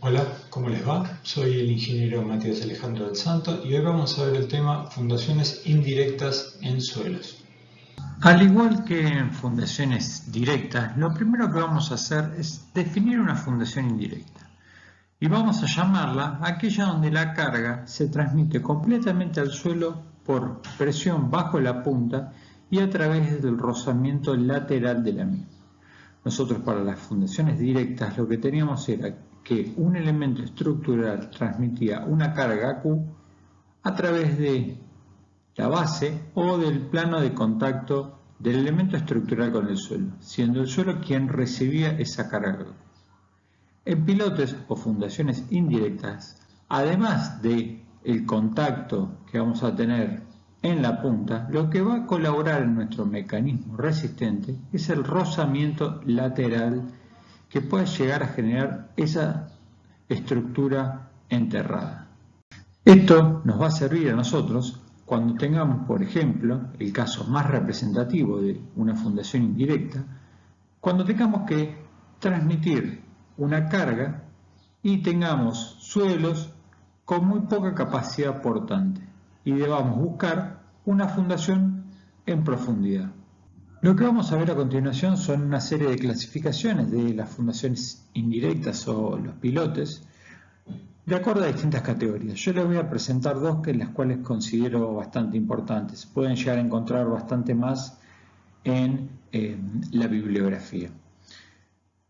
Hola, ¿cómo les va? Soy el ingeniero Matías Alejandro del Santo y hoy vamos a ver el tema fundaciones indirectas en suelos. Al igual que en fundaciones directas, lo primero que vamos a hacer es definir una fundación indirecta y vamos a llamarla aquella donde la carga se transmite completamente al suelo por presión bajo la punta y a través del rozamiento lateral de la misma. Nosotros para las fundaciones directas lo que teníamos era que un elemento estructural transmitía una carga Q a través de la base o del plano de contacto del elemento estructural con el suelo, siendo el suelo quien recibía esa carga. En pilotes o fundaciones indirectas, además de el contacto que vamos a tener en la punta, lo que va a colaborar en nuestro mecanismo resistente es el rozamiento lateral que puede llegar a generar esa estructura enterrada. Esto nos va a servir a nosotros cuando tengamos, por ejemplo, el caso más representativo de una fundación indirecta, cuando tengamos que transmitir una carga y tengamos suelos con muy poca capacidad portante y debamos buscar una fundación en profundidad. Lo que vamos a ver a continuación son una serie de clasificaciones de las fundaciones indirectas o los pilotes de acuerdo a distintas categorías. Yo les voy a presentar dos que las cuales considero bastante importantes. Pueden llegar a encontrar bastante más en la bibliografía.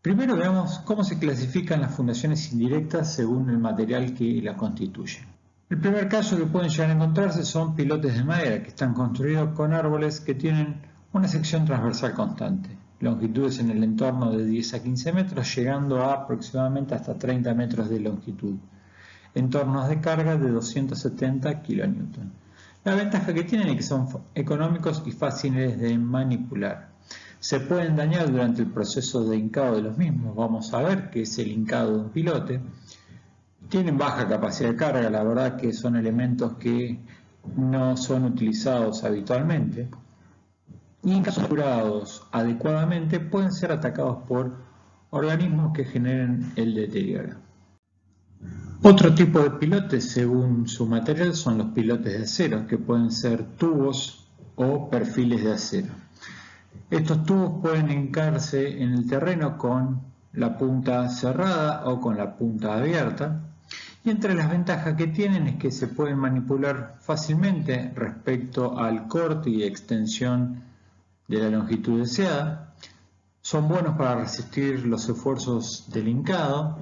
Primero veamos cómo se clasifican las fundaciones indirectas según el material que las constituye. El primer caso que pueden llegar a encontrarse son pilotes de madera que están construidos con árboles que tienen una sección transversal constante, longitudes en el entorno de 10 a 15 metros, llegando a aproximadamente hasta 30 metros de longitud, entornos de carga de 270 kN. La ventaja que tienen es que son económicos y fáciles de manipular. Se pueden dañar durante el proceso de hincado de los mismos. Vamos a ver qué es el hincado de un pilote. Tienen baja capacidad de carga, la verdad que son elementos que no son utilizados habitualmente. Y en casos curados adecuadamente pueden ser atacados por organismos que generen el deterioro. Otro tipo de pilotes, según su material, son los pilotes de acero, que pueden ser tubos o perfiles de acero. Estos tubos pueden hincarse en el terreno con la punta cerrada o con la punta abierta, y entre las ventajas que tienen es que se pueden manipular fácilmente respecto al corte y extensión de la longitud deseada. Son buenos para resistir los esfuerzos del hincado.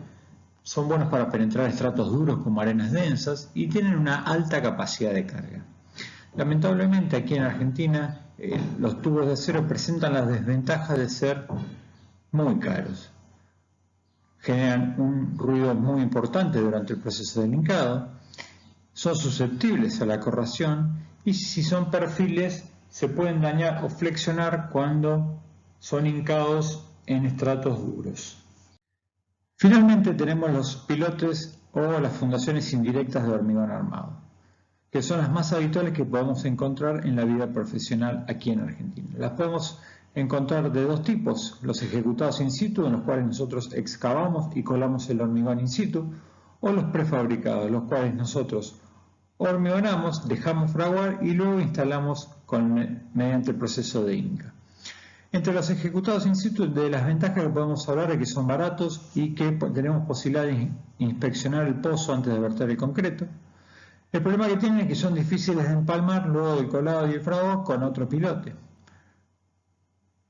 Son buenos para penetrar estratos duros como arenas densas y tienen una alta capacidad de carga. Lamentablemente aquí en Argentina los tubos de acero presentan las desventajas de ser muy caros. Generan un ruido muy importante durante el proceso del hincado, son susceptibles a la corrosión y si son perfiles se pueden dañar o flexionar cuando son hincados en estratos duros. Finalmente tenemos los pilotes o las fundaciones indirectas de hormigón armado, que son las más habituales que podemos encontrar en la vida profesional aquí en Argentina. Las podemos encontrar de dos tipos: los ejecutados in situ, en los cuales nosotros excavamos y colamos el hormigón in situ, o los prefabricados, los cuales nosotros hormigonamos, dejamos fraguar y luego instalamos mediante el proceso de hinca. Entre los ejecutados in situ, de las ventajas que podemos hablar es que son baratos y que tenemos posibilidad de inspeccionar el pozo antes de verter el concreto. El problema que tienen es que son difíciles de empalmar luego del colado y el fragor con otro pilote.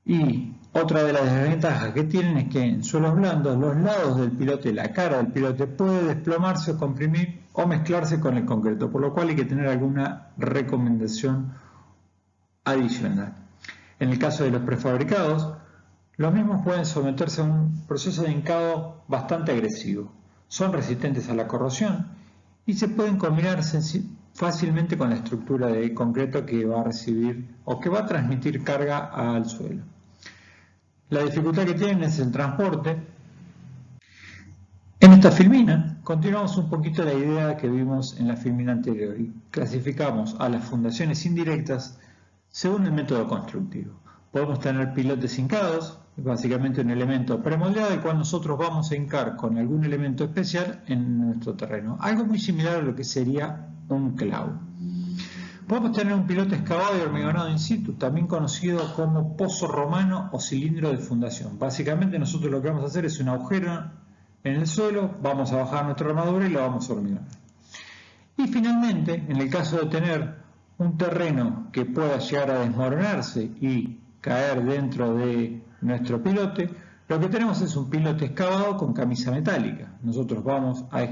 Y otra de las desventajas que tienen es que en suelos blandos los lados del pilote, la cara del pilote, puede desplomarse o comprimir o mezclarse con el concreto, por lo cual hay que tener alguna recomendación adicional. En el caso de los prefabricados, los mismos pueden someterse a un proceso de hincado bastante agresivo. Son resistentes a la corrosión y se pueden combinar fácilmente con la estructura de concreto que va a recibir o que va a transmitir carga al suelo. La dificultad que tienen es el transporte. En esta filmina continuamos un poquito la idea que vimos en la filmina anterior y clasificamos a las fundaciones indirectas según el método constructivo. Podemos tener pilotes hincados, básicamente un elemento premoldeado, el cual nosotros vamos a hincar con algún elemento especial en nuestro terreno. Algo muy similar a lo que sería un clavo. Podemos tener un pilote excavado y hormigonado in situ, también conocido como pozo romano o cilindro de fundación. Básicamente nosotros lo que vamos a hacer es un agujero en el suelo, vamos a bajar nuestra armadura y la vamos a hormigonar. Y finalmente, en el caso de tener un terreno que pueda llegar a desmoronarse y caer dentro de nuestro pilote, lo que tenemos es un pilote excavado con camisa metálica. Nosotros vamos a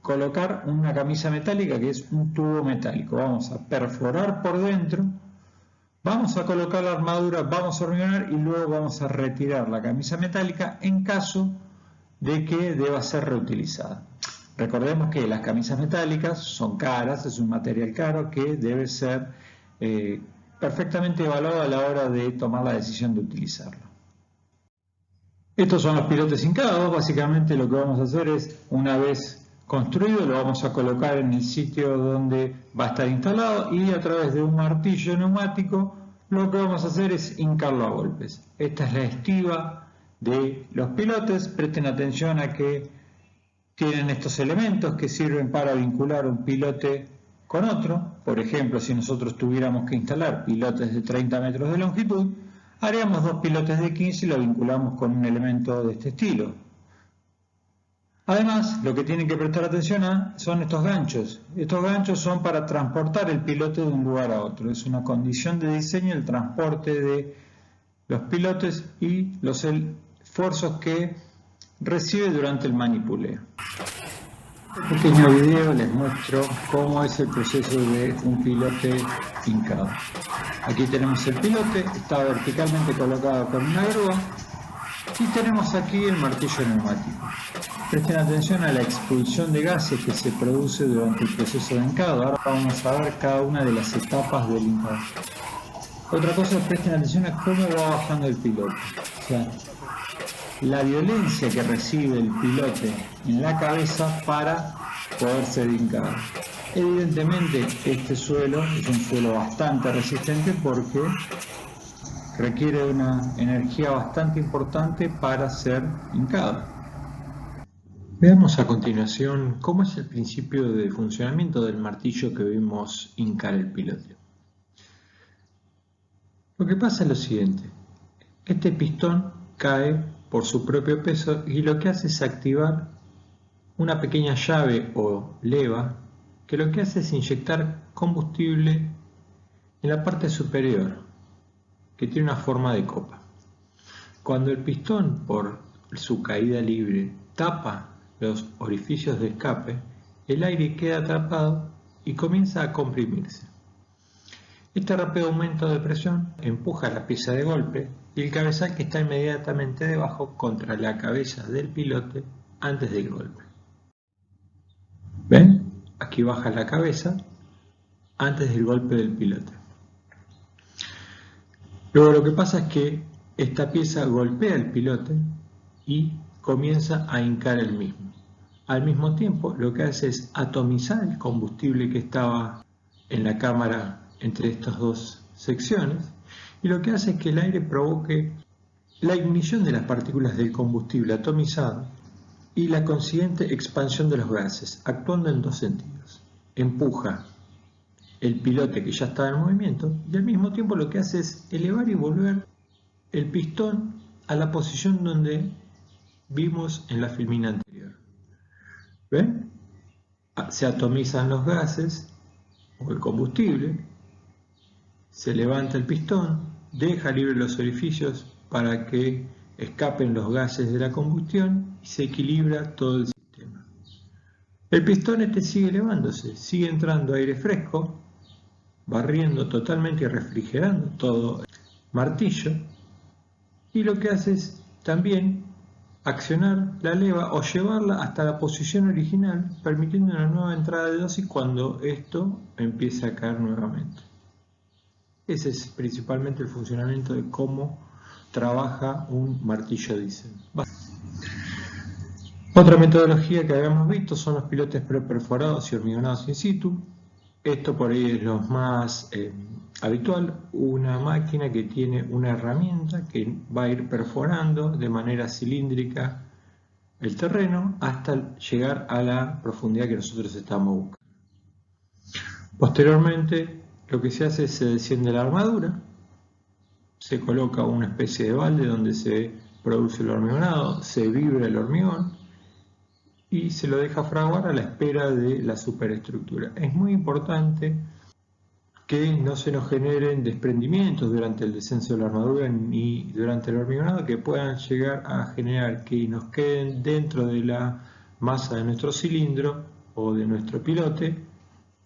colocar una camisa metálica que es un tubo metálico. Vamos a perforar por dentro, vamos a colocar la armadura, vamos a hormigonar y luego vamos a retirar la camisa metálica en caso de que deba ser reutilizada. Recordemos que las camisas metálicas son caras, es un material caro que debe ser perfectamente evaluado a la hora de tomar la decisión de utilizarlo. Estos son los pilotes hincados. Básicamente lo que vamos a hacer es, una vez construido, lo vamos a colocar en el sitio donde va a estar instalado y a través de un martillo neumático lo que vamos a hacer es hincarlo a golpes. Esta es la estiba de los pilotes. Presten atención a que tienen estos elementos que sirven para vincular un pilote con otro. Por ejemplo, si nosotros tuviéramos que instalar pilotes de 30 metros de longitud, haríamos dos pilotes de 15 y lo vinculamos con un elemento de este estilo. Además, lo que tienen que prestar atención son estos ganchos. Estos ganchos son para transportar el pilote de un lugar a otro. Es una condición de diseño el transporte de los pilotes y los esfuerzos que recibe durante el manipuleo. En este pequeño video les muestro cómo es el proceso de un pilote hincado. Aquí tenemos el pilote, está verticalmente colocado con una grúa y tenemos aquí el martillo neumático. Presten atención a la expulsión de gases que se produce durante el proceso de hincado. Ahora vamos a ver cada una de las etapas del hincado. Otra cosa es presten atención a cómo va bajando el pilote. O sea, la violencia que recibe el pilote en la cabeza para poder ser hincado. Evidentemente este suelo es un suelo bastante resistente porque requiere una energía bastante importante para ser hincado. Veamos a continuación cómo es el principio de funcionamiento del martillo que vimos hincar el pilote. Lo que pasa es lo siguiente: este pistón cae por su propio peso y lo que hace es activar una pequeña llave o leva que lo que hace es inyectar combustible en la parte superior, que tiene una forma de copa. Cuando el pistón, por su caída libre, tapa los orificios de escape, el aire queda atrapado y comienza a comprimirse. Este rápido aumento de presión empuja la pieza de golpe y el cabezal que está inmediatamente debajo contra la cabeza del pilote antes del golpe. ¿Ven? Aquí baja la cabeza antes del golpe del pilote. Luego lo que pasa es que esta pieza golpea el pilote y comienza a hincar el mismo. Al mismo tiempo lo que hace es atomizar el combustible que estaba en la cámara entre estas dos secciones y lo que hace es que el aire provoque la ignición de las partículas del combustible atomizado y la consiguiente expansión de los gases, actuando en dos sentidos. Empuja el pilote que ya estaba en movimiento y al mismo tiempo lo que hace es elevar y volver el pistón a la posición donde vimos en la filmina anterior. ¿Ven? Se atomizan los gases o el combustible, se levanta el pistón, deja libre los orificios para que escapen los gases de la combustión y se equilibra todo el sistema. El pistón sigue elevándose, sigue entrando aire fresco, barriendo totalmente y refrigerando todo el martillo, y lo que hace es también accionar la leva o llevarla hasta la posición original, permitiendo una nueva entrada de dosis cuando esto empiece a caer nuevamente. Ese es principalmente el funcionamiento de cómo trabaja un martillo diésel. Otra metodología que habíamos visto son los pilotes preperforados y hormigonados in situ. Esto por ahí es lo más habitual, una máquina que tiene una herramienta que va a ir perforando de manera cilíndrica el terreno hasta llegar a la profundidad que nosotros estamos buscando. Posteriormente, lo que se hace es se desciende la armadura, se coloca una especie de balde donde se produce el hormigonado, se vibra el hormigón y se lo deja fraguar a la espera de la superestructura. Es muy importante que no se nos generen desprendimientos durante el descenso de la armadura ni durante el hormigonado que puedan llegar a generar que nos queden dentro de la masa de nuestro cilindro o de nuestro pilote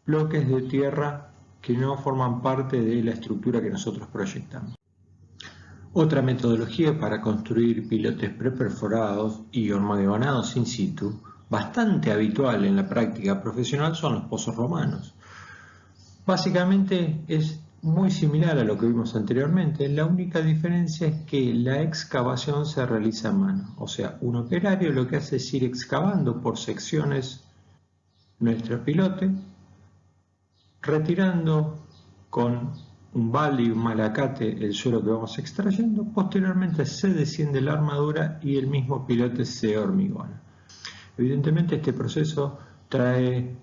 bloques de tierra que no forman parte de la estructura que nosotros proyectamos. Otra metodología para construir pilotes preperforados y hormigonados in situ, bastante habitual en la práctica profesional, son los pozos romanos. Básicamente es muy similar a lo que vimos anteriormente, la única diferencia es que la excavación se realiza a mano, o sea, un operario lo que hace es ir excavando por secciones nuestro pilote, retirando con un balde y un malacate el suelo que vamos extrayendo, posteriormente se desciende la armadura y el mismo pilote se hormigona. Evidentemente este proceso trae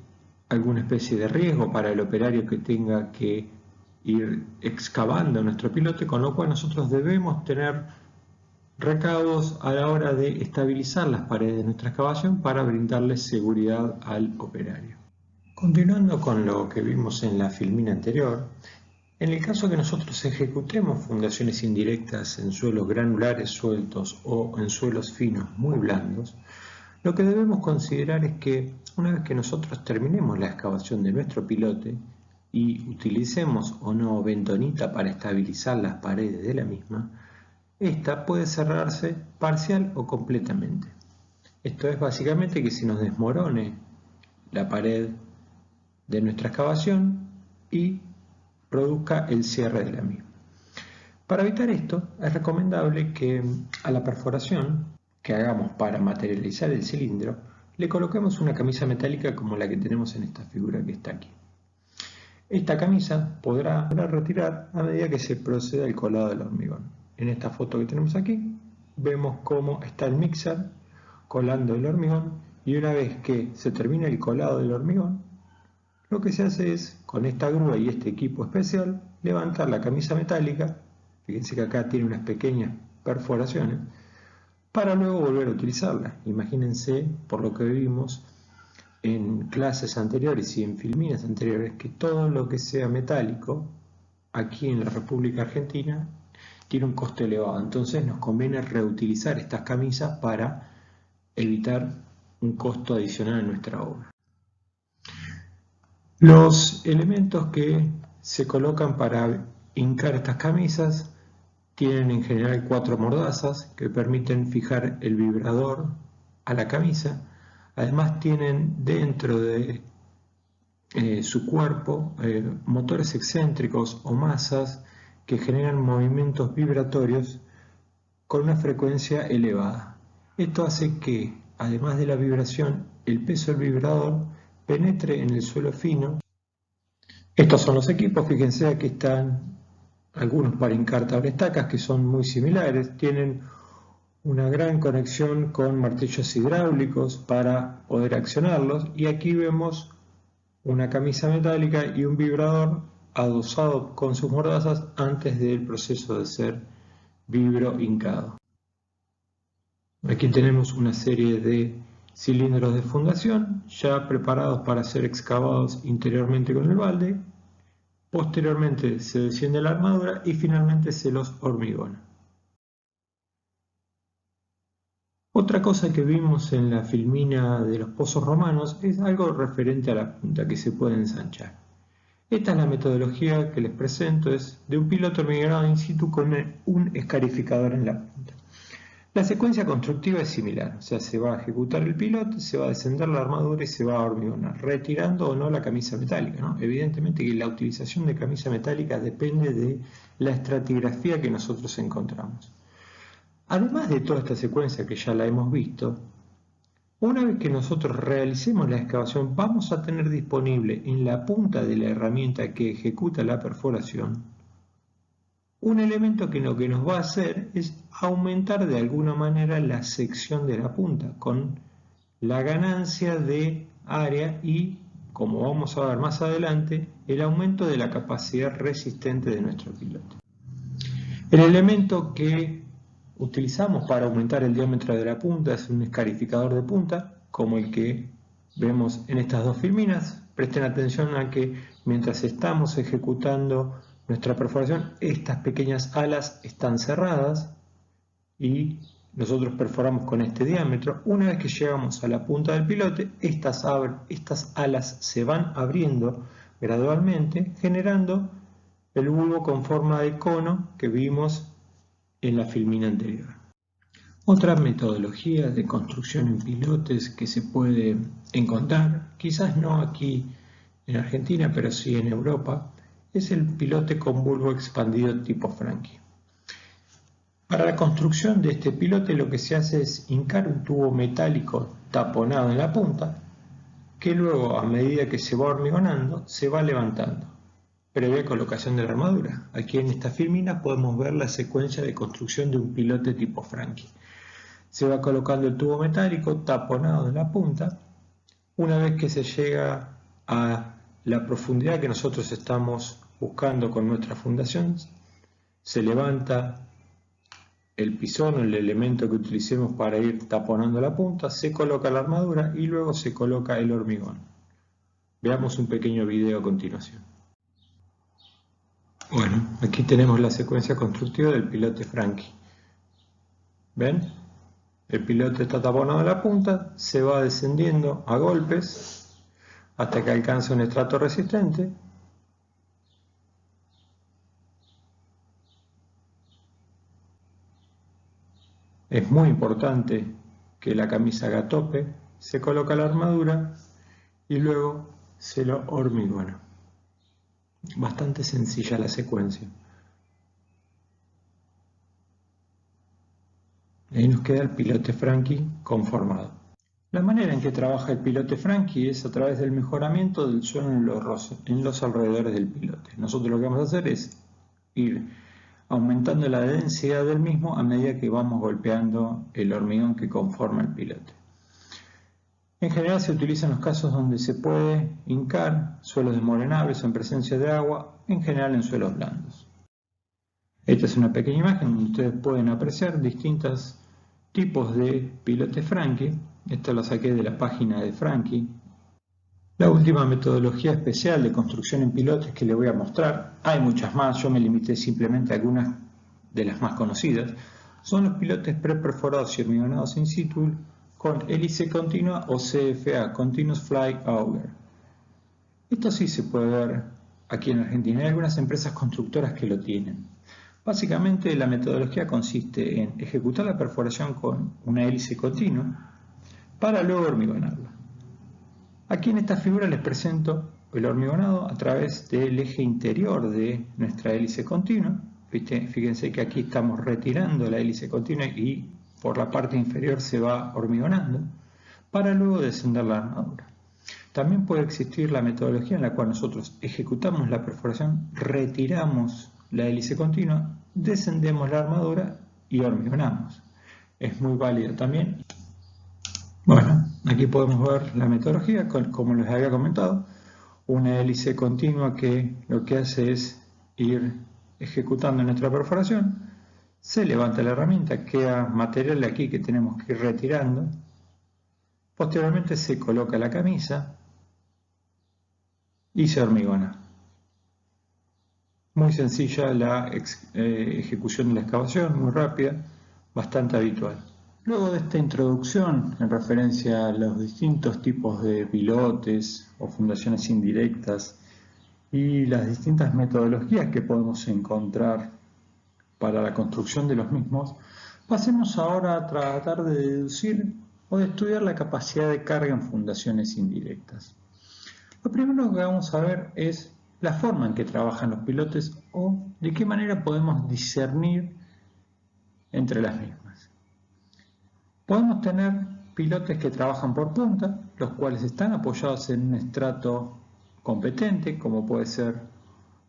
alguna especie de riesgo para el operario que tenga que ir excavando nuestro pilote, con lo cual nosotros debemos tener recaudos a la hora de estabilizar las paredes de nuestra excavación para brindarle seguridad al operario. Continuando con lo que vimos en la filmina anterior, en el caso que nosotros ejecutemos fundaciones indirectas en suelos granulares sueltos o en suelos finos muy blandos, lo que debemos considerar es que una vez que nosotros terminemos la excavación de nuestro pilote y utilicemos o no bentonita para estabilizar las paredes de la misma, esta puede cerrarse parcial o completamente. Esto es básicamente que se nos desmorone la pared de nuestra excavación y produzca el cierre de la misma. Para evitar esto, es recomendable que a la perforación que hagamos para materializar el cilindro, le coloquemos una camisa metálica como la que tenemos en esta figura que está aquí. Esta camisa podrá retirar a medida que se proceda el colado del hormigón. En esta foto que tenemos aquí, vemos cómo está el mixer colando el hormigón y una vez que se termina el colado del hormigón, lo que se hace es, con esta grúa y este equipo especial, levantar la camisa metálica, fíjense que acá tiene unas pequeñas perforaciones, para luego volver a utilizarla. Imagínense, por lo que vimos en clases anteriores y en filminas anteriores, que todo lo que sea metálico, aquí en la República Argentina, tiene un costo elevado. Entonces nos conviene reutilizar estas camisas para evitar un costo adicional en nuestra obra. Los elementos que se colocan para hincar estas camisas tienen en general 4 mordazas que permiten fijar el vibrador a la camisa. Además tienen dentro de su cuerpo motores excéntricos o masas que generan movimientos vibratorios con una frecuencia elevada. Esto hace que, además de la vibración, el peso del vibrador penetre en el suelo fino. Estos son los equipos, fíjense aquí están algunos para hincar tablestacas que son muy similares, tienen una gran conexión con martillos hidráulicos para poder accionarlos y aquí vemos una camisa metálica y un vibrador adosado con sus mordazas antes del proceso de ser vibro hincado. Aquí tenemos una serie de cilindros de fundación ya preparados para ser excavados interiormente con el balde. Posteriormente se desciende la armadura y finalmente se los hormigona. Otra cosa que vimos en la filmina de los pozos romanos es algo referente a la punta que se puede ensanchar. Esta es la metodología que les presento, es de un piloto hormigonado in situ con un escarificador en la punta. La secuencia constructiva es similar, o sea, se va a ejecutar el pilote, se va a descender la armadura y se va a hormigonar, retirando o no la camisa metálica, ¿no? Evidentemente que la utilización de camisa metálica depende de la estratigrafía que nosotros encontramos. Además de toda esta secuencia que ya la hemos visto, Una vez que nosotros realicemos la excavación, vamos a tener disponible en la punta de la herramienta que ejecuta la perforación un elemento que lo que nos va a hacer es aumentar de alguna manera la sección de la punta con la ganancia de área y, como vamos a ver más adelante, el aumento de la capacidad resistente de nuestro pilote. El elemento que utilizamos para aumentar el diámetro de la punta es un escarificador de punta, como el que vemos en estas dos filminas. Presten atención a que mientras estamos ejecutando nuestra perforación, estas pequeñas alas están cerradas y nosotros perforamos con este diámetro. Una vez que llegamos a la punta del pilote, estas alas se van abriendo gradualmente, generando el bulbo con forma de cono que vimos en la filmina anterior. Otra metodología de construcción en pilotes que se puede encontrar, quizás no aquí en Argentina, pero sí en Europa, es el pilote con bulbo expandido tipo Franchi. Para la construcción de este pilote lo que se hace es hincar un tubo metálico taponado en la punta, que luego a medida que se va hormigonando se va levantando, previa colocación de la armadura. Aquí en esta filmina podemos ver la secuencia de construcción de un pilote tipo Franchi. Se va colocando el tubo metálico taponado en la punta. Una vez que se llega a la profundidad que nosotros estamos buscando con nuestra fundación, se levanta el pisón o el elemento que utilicemos para ir taponando la punta, se coloca la armadura y luego se coloca el hormigón. Veamos un pequeño video a continuación. Bueno, aquí tenemos la secuencia constructiva del pilote Franchi. ¿Ven? El pilote está taponado en la punta, se va descendiendo a golpes hasta que alcanza un estrato resistente. Es muy importante que la camisa haga tope, se coloca la armadura y luego se lo hormigona. Bastante sencilla la secuencia. Ahí nos queda el pilote Franchi conformado. La manera en que trabaja el pilote Franchi es a través del mejoramiento del suelo en los alrededores del pilote. Nosotros lo que vamos a hacer es ir aumentando la densidad del mismo a medida que vamos golpeando el hormigón que conforma el pilote. En general se utilizan los casos donde se puede hincar suelos desmoronables en presencia de agua, en general en suelos blandos. Esta es una pequeña imagen donde ustedes pueden apreciar distintos tipos de pilote Franchi. Esta la saqué de la página de Franchi. La última metodología especial de construcción en pilotes que les voy a mostrar, hay muchas más, yo me limité simplemente a algunas de las más conocidas, son los pilotes preperforados y hormigonados in situ con hélice continua o CFA, Continuous Fly Auger. Esto sí se puede ver aquí en Argentina, hay algunas empresas constructoras que lo tienen. Básicamente la metodología consiste en ejecutar la perforación con una hélice continua para luego hormigonarla. Aquí en esta figura les presento el hormigonado a través del eje interior de nuestra hélice continua. Fíjense que aquí estamos retirando la hélice continua y por la parte inferior se va hormigonando para luego descender la armadura. También puede existir la metodología en la cual nosotros ejecutamos la perforación, retiramos la hélice continua, descendemos la armadura y hormigonamos. Es muy válida también. Bueno, aquí podemos ver la metodología, como les había comentado, una hélice continua que lo que hace es ir ejecutando nuestra perforación, se levanta la herramienta, queda material aquí que tenemos que ir retirando, posteriormente se coloca la camisa y se hormigona. Muy sencilla la ejecución de la excavación, muy rápida, bastante habitual. Luego de esta introducción en referencia a los distintos tipos de pilotes o fundaciones indirectas y las distintas metodologías que podemos encontrar para la construcción de los mismos, pasemos ahora a tratar de deducir o de estudiar la capacidad de carga en fundaciones indirectas. Lo primero que vamos a ver es la forma en que trabajan los pilotes o de qué manera podemos discernir entre las mismas. Podemos tener pilotes que trabajan por punta, los cuales están apoyados en un estrato competente, como puede ser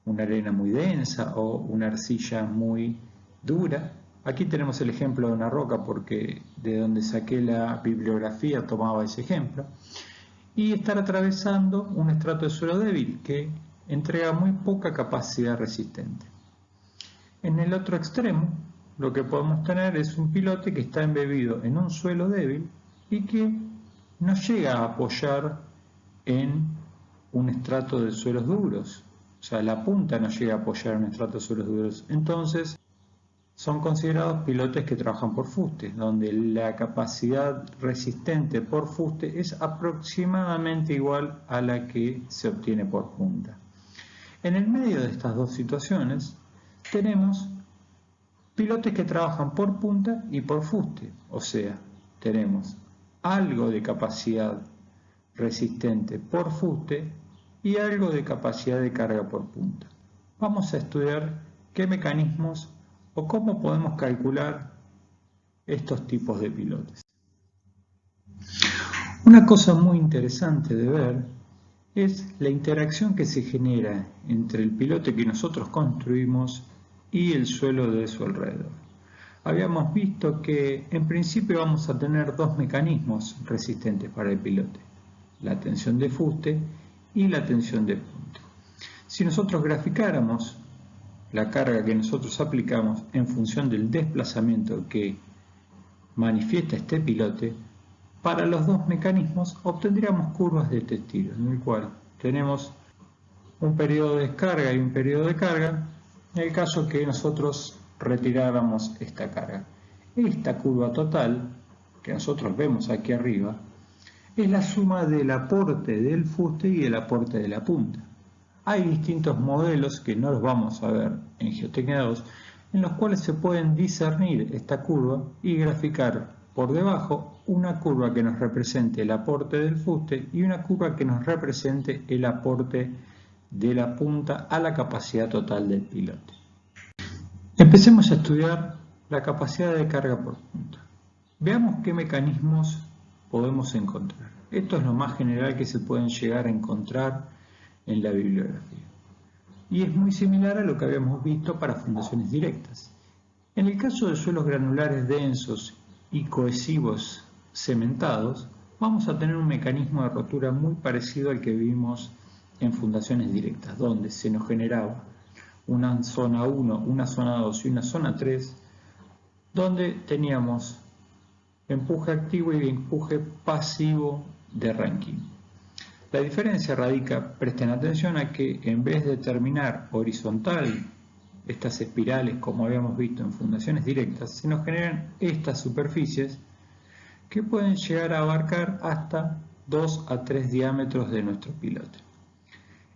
una arena muy densa o una arcilla muy dura. Aquí tenemos el ejemplo de una roca porque de donde saqué la bibliografía tomaba ese ejemplo. Y estar atravesando un estrato de suelo débil que entrega muy poca capacidad resistente. En el otro extremo, lo que podemos tener es un pilote que está embebido en un suelo débil y que no llega a apoyar en un estrato de suelos duros. O sea, la punta no llega a apoyar en un estrato de suelos duros. Entonces, son considerados pilotes que trabajan por fuste, donde la capacidad resistente por fuste es aproximadamente igual a la que se obtiene por punta. En el medio de estas dos situaciones tenemos pilotes que trabajan por punta y por fuste, o sea, tenemos algo de capacidad resistente por fuste y algo de capacidad de carga por punta. Vamos a estudiar qué mecanismos o cómo podemos calcular estos tipos de pilotes. Una cosa muy interesante de ver es la interacción que se genera entre el pilote que nosotros construimos y el suelo de su alrededor. Habíamos visto que en principio vamos a tener dos mecanismos resistentes para el pilote, la tensión de fuste y la tensión de punta. Si nosotros graficáramos la carga que nosotros aplicamos en función del desplazamiento que manifiesta este pilote, para los dos mecanismos obtendríamos curvas de este estilo, en el cual tenemos un periodo de descarga y un periodo de carga, en el caso que nosotros retiráramos esta carga. Esta curva total, que nosotros vemos aquí arriba, es la suma del aporte del fuste y el aporte de la punta. Hay distintos modelos que no los vamos a ver en Geotecnia 2, en los cuales se pueden discernir esta curva y graficar por debajo una curva que nos represente el aporte del fuste y una curva que nos represente el aporte de la punta a la capacidad total del pilote. Empecemos a estudiar la capacidad de carga por punta. Veamos qué mecanismos podemos encontrar. Esto es lo más general que se pueden llegar a encontrar en la bibliografía. Y es muy similar a lo que habíamos visto para fundaciones directas. En el caso de suelos granulares densos y cohesivos cementados, vamos a tener un mecanismo de rotura muy parecido al que vimos en fundaciones directas, donde se nos generaba una zona 1, una zona 2 y una zona 3, donde teníamos empuje activo y empuje pasivo de Rankine. La diferencia radica, presten atención a que en vez de terminar horizontal estas espirales como habíamos visto en fundaciones directas, se nos generan estas superficies que pueden llegar a abarcar hasta 2 a 3 diámetros de nuestro pilote.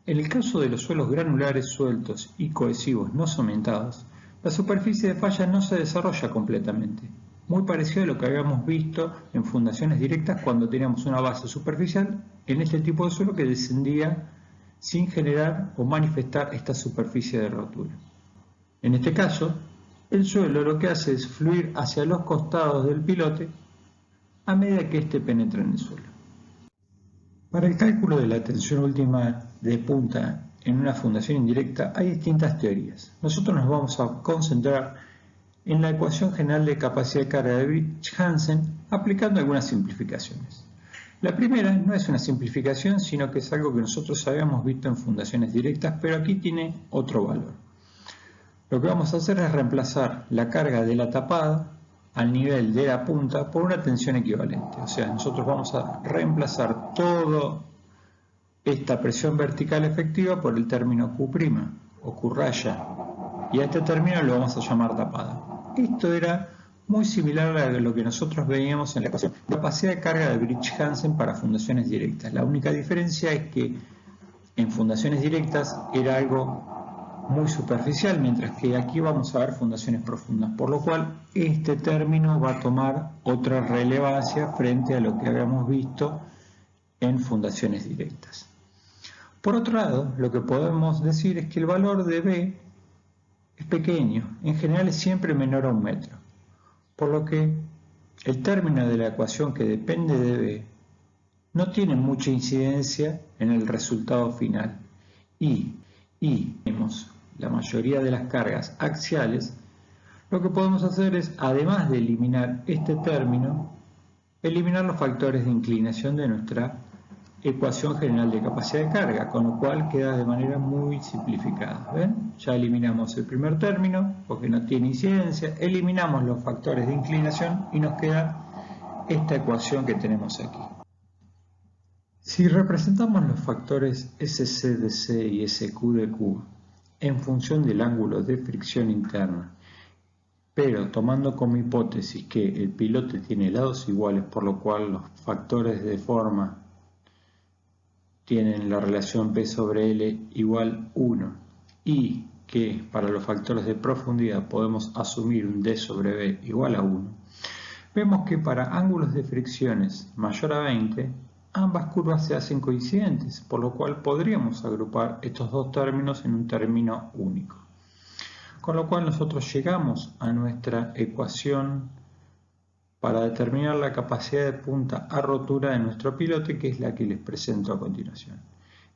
En el caso de los suelos granulares sueltos y cohesivos no cementados, la superficie de falla no se desarrolla completamente, muy parecido a lo que habíamos visto en fundaciones directas cuando teníamos una base superficial en este tipo de suelo que descendía sin generar o manifestar esta superficie de rotura. En este caso, el suelo lo que hace es fluir hacia los costados del pilote a medida que éste penetra en el suelo. Para el cálculo de la tensión última de punta en una fundación indirecta hay distintas teorías. Nosotros nos vamos a concentrar en la ecuación general de capacidad de carga de Briggs-Hansen aplicando algunas simplificaciones. La primera no es una simplificación, sino que es algo que nosotros habíamos visto en fundaciones directas, pero aquí tiene otro valor. Lo que vamos a hacer es reemplazar la carga de la tapada al nivel de la punta por una tensión equivalente. O sea, nosotros vamos a reemplazar toda esta presión vertical efectiva por el término Q' o Q raya, y a este término lo vamos a llamar tapada. Esto era muy similar a lo que nosotros veíamos en la ecuación de capacidad de carga de Briggs-Hansen para fundaciones directas. La única diferencia es que en fundaciones directas era algo muy superficial, mientras que aquí vamos a ver fundaciones profundas, por lo cual este término va a tomar otra relevancia frente a lo que habíamos visto en fundaciones directas. Por otro lado, lo que podemos decir es que el valor de B es pequeño, en general es siempre menor a 1 metro, por lo que el término de la ecuación que depende de B no tiene mucha incidencia en el resultado final y tenemos la mayoría de las cargas axiales. Lo que podemos hacer es, además de eliminar este término, eliminar los factores de inclinación de nuestra ecuación general de capacidad de carga, con lo cual queda de manera muy simplificada. ¿Ven? Ya eliminamos el primer término porque no tiene incidencia, eliminamos los factores de inclinación y nos queda esta ecuación que tenemos aquí. Si representamos los factores SC/DC y SQ/dQ en función del ángulo de fricción interna, pero tomando como hipótesis que el pilote tiene lados iguales, por lo cual los factores de forma tienen la relación P sobre L igual 1 y que para los factores de profundidad podemos asumir un D sobre B igual a 1, vemos que para ángulos de fricciones mayor a 20 ambas curvas se hacen coincidentes, por lo cual podríamos agrupar estos dos términos en un término único. Con lo cual nosotros llegamos a nuestra ecuación para determinar la capacidad de punta a rotura de nuestro pilote, que es la que les presento a continuación.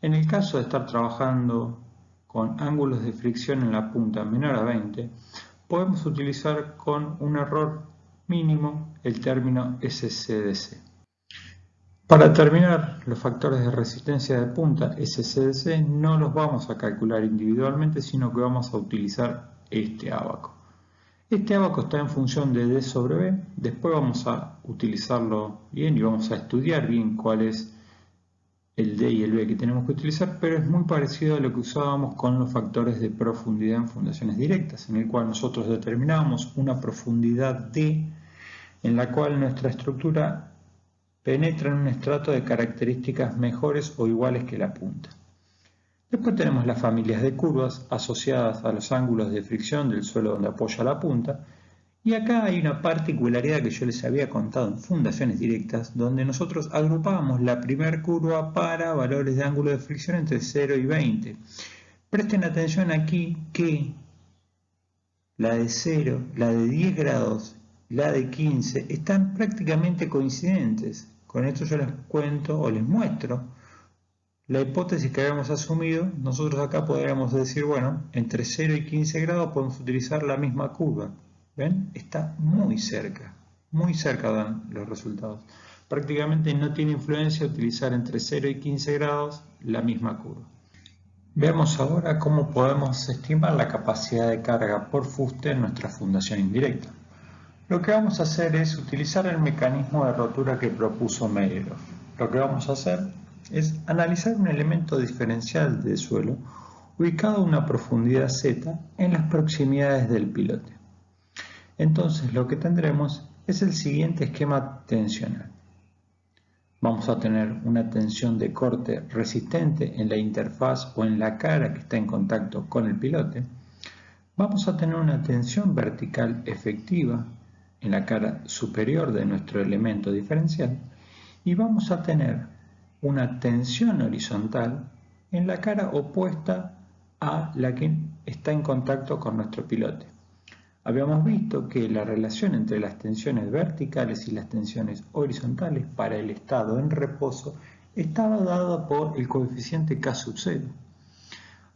En el caso de estar trabajando con ángulos de fricción en la punta menor a 20, podemos utilizar con un error mínimo el término SC/DC. Para determinar los factores de resistencia de punta SC/DC no los vamos a calcular individualmente, sino que vamos a utilizar este ábaco. Este ábaco está en función de D sobre B, después vamos a utilizarlo bien y vamos a estudiar bien cuál es el D y el B que tenemos que utilizar, pero es muy parecido a lo que usábamos con los factores de profundidad en fundaciones directas, en el cual nosotros determinábamos una profundidad D en la cual nuestra estructura penetra en un estrato de características mejores o iguales que la punta. Después tenemos las familias de curvas asociadas a los ángulos de fricción del suelo donde apoya la punta, y acá hay una particularidad que yo les había contado en fundaciones directas, donde nosotros agrupábamos la primera curva para valores de ángulo de fricción entre 0 y 20. Presten atención aquí que la de 0, la de 10 grados, la de 15 están prácticamente coincidentes. Con esto yo les cuento o les muestro la hipótesis que habíamos asumido. Nosotros acá podríamos decir, bueno, entre 0 y 15 grados podemos utilizar la misma curva. ¿Ven? Está muy cerca dan los resultados. Prácticamente no tiene influencia utilizar entre 0 y 15 grados la misma curva. Veamos ahora cómo podemos estimar la capacidad de carga por fuste en nuestra fundación indirecta. Lo que vamos a hacer es utilizar el mecanismo de rotura que propuso Meyerhof. Lo que vamos a hacer es analizar un elemento diferencial del suelo ubicado a una profundidad z en las proximidades del pilote. Entonces lo que tendremos es el siguiente esquema tensional. Vamos a tener una tensión de corte resistente en la interfaz o en la cara que está en contacto con el pilote. Vamos a tener una tensión vertical efectiva en la cara superior de nuestro elemento diferencial y vamos a tener una tensión horizontal en la cara opuesta a la que está en contacto con nuestro pilote. Habíamos visto que la relación entre las tensiones verticales y las tensiones horizontales para el estado en reposo estaba dada por el coeficiente K sub 0.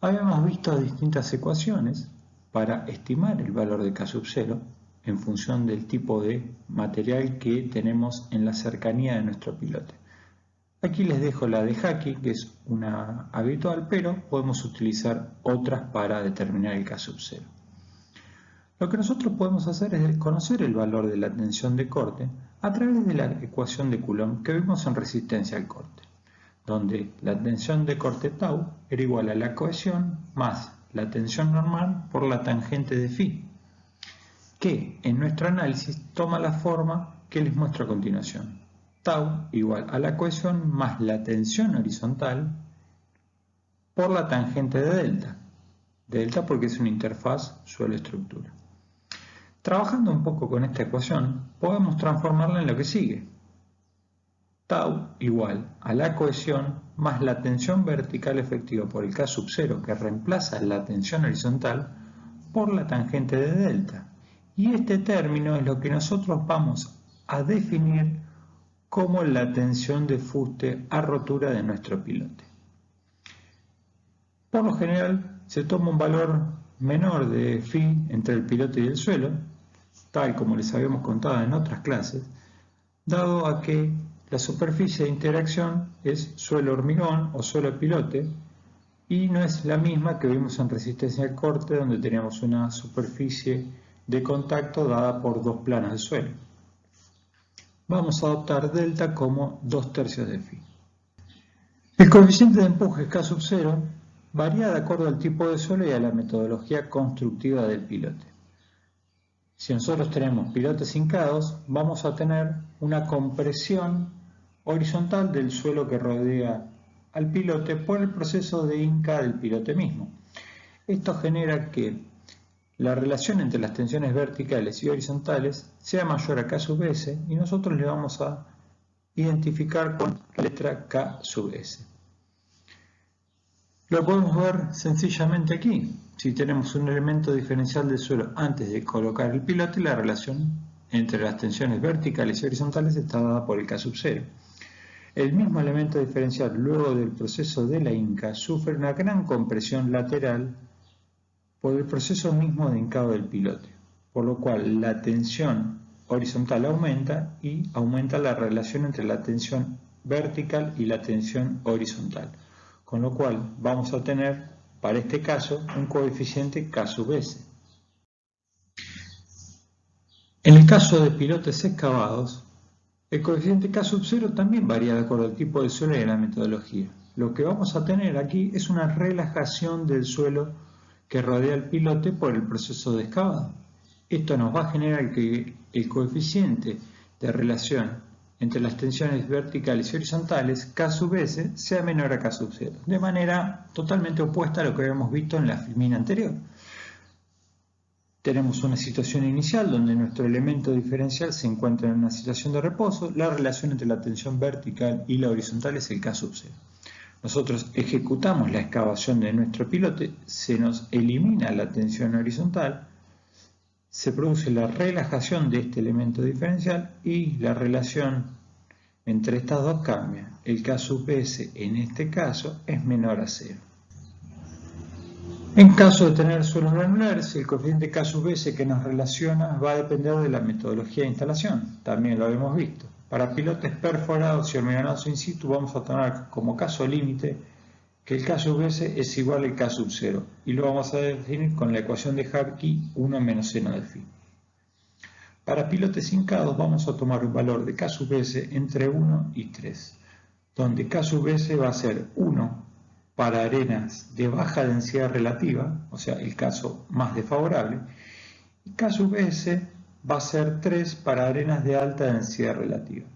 Habíamos visto distintas ecuaciones para estimar el valor de K sub 0 en función del tipo de material que tenemos en la cercanía de nuestro pilote. Aquí les dejo la de Haki, que es una habitual, pero podemos utilizar otras para determinar el K sub 0. Lo que nosotros podemos hacer es conocer el valor de la tensión de corte a través de la ecuación de Coulomb que vimos en resistencia al corte, donde la tensión de corte tau era igual a la cohesión más la tensión normal por la tangente de phi, que en nuestro análisis toma la forma que les muestro a continuación. Tau igual a la cohesión más la tensión horizontal por la tangente de delta. Delta porque es una interfaz suelo-estructura. Trabajando un poco con esta ecuación, podemos transformarla en lo que sigue. Tau igual a la cohesión más la tensión vertical efectiva por el K sub 0, que reemplaza la tensión horizontal, por la tangente de delta. Y este término es lo que nosotros vamos a definir como la tensión de fuste a rotura de nuestro pilote. Por lo general se toma un valor menor de phi entre el pilote y el suelo, tal como les habíamos contado en otras clases, dado a que la superficie de interacción es suelo hormigón o suelo pilote y no es la misma que vimos en resistencia al corte, donde teníamos una superficie de contacto dada por dos planos de suelo. Vamos a adoptar delta como 2/3 de phi. El coeficiente de empuje K sub 0 varía de acuerdo al tipo de suelo y a la metodología constructiva del pilote. Si nosotros tenemos pilotes hincados, vamos a tener una compresión horizontal del suelo que rodea al pilote por el proceso de hinca del pilote mismo. Esto genera que la relación entre las tensiones verticales y horizontales sea mayor a K sub S y nosotros le vamos a identificar con la letra K sub S. Lo podemos ver sencillamente aquí. Si tenemos un elemento diferencial del suelo antes de colocar el pilote, la relación entre las tensiones verticales y horizontales está dada por el K sub 0. El mismo elemento diferencial luego del proceso de la hinca sufre una gran compresión lateral por el proceso mismo de hincado del pilote, por lo cual la tensión horizontal aumenta y aumenta la relación entre la tensión vertical y la tensión horizontal, con lo cual vamos a tener para este caso un coeficiente K sub S. En el caso de pilotes excavados, el coeficiente K sub 0 también varía de acuerdo al tipo de suelo y a la metodología. Lo que vamos a tener aquí es una relajación del suelo que rodea el pilote por el proceso de excavado. Esto nos va a generar que el coeficiente de relación entre las tensiones verticales y horizontales, K sub S, sea menor a K sub 0, de manera totalmente opuesta a lo que habíamos visto en la filmina anterior. Tenemos una situación inicial donde nuestro elemento diferencial se encuentra en una situación de reposo, la relación entre la tensión vertical y la horizontal es el K sub 0. Nosotros ejecutamos la excavación de nuestro pilote, se nos elimina la tensión horizontal, se produce la relajación de este elemento diferencial y la relación entre estas dos cambia. El K sub S en este caso es menor a 0. En caso de tener suelos granulares, el coeficiente K sub S que nos relaciona va a depender de la metodología de instalación, también lo hemos visto. Para pilotes perforados y hormigonados in situ vamos a tomar como caso límite que el K sub S es igual al K sub 0 y lo vamos a definir con la ecuación de Hapke 1 menos seno de phi. Para pilotes hincados vamos a tomar un valor de K sub S entre 1 y 3, donde K sub S va a ser 1 para arenas de baja densidad relativa, o sea, el caso más desfavorable, y K sub S va a ser 3 para arenas de alta densidad relativa.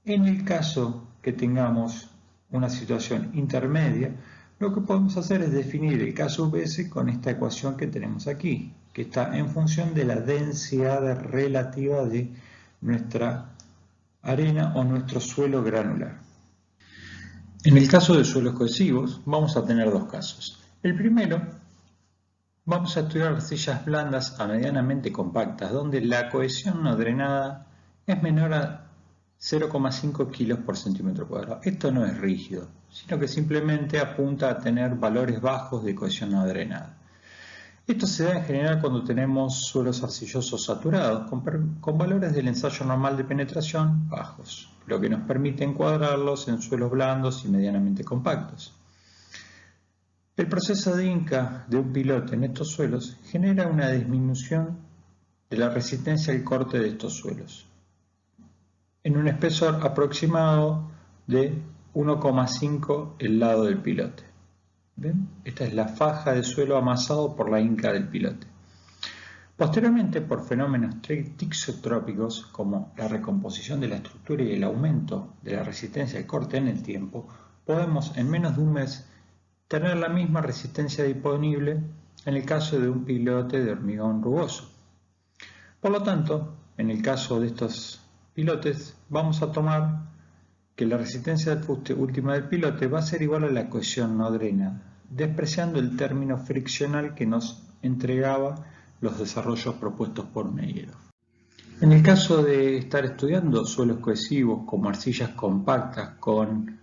En el caso que tengamos una situación intermedia, lo que podemos hacer es definir el K sub S con esta ecuación que tenemos aquí, que está en función de la densidad relativa de nuestra arena o nuestro suelo granular. En el caso de suelos cohesivos vamos a tener dos casos. El primero, vamos a estudiar arcillas blandas a medianamente compactas, donde la cohesión no drenada es menor a 0,5 kilos por centímetro cuadrado. Esto no es rígido, sino que simplemente apunta a tener valores bajos de cohesión no drenada. Esto se da en general cuando tenemos suelos arcillosos saturados, con valores del ensayo normal de penetración bajos, lo que nos permite encuadrarlos en suelos blandos y medianamente compactos. El proceso de hinca de un pilote en estos suelos genera una disminución de la resistencia al corte de estos suelos, en un espesor aproximado de 1,5 el lado del pilote. ¿Ven? Esta es la faja de suelo amasado por la hinca del pilote. Posteriormente, por fenómenos tixotrópicos como la recomposición de la estructura y el aumento de la resistencia al corte en el tiempo, podemos en menos de un mes tener la misma resistencia disponible en el caso de un pilote de hormigón rugoso. Por lo tanto, en el caso de estos pilotes, vamos a tomar que la resistencia del fuste última del pilote va a ser igual a la cohesión no drenada, despreciando el término friccional que nos entregaba los desarrollos propuestos por Meyer. En el caso de estar estudiando suelos cohesivos como arcillas compactas con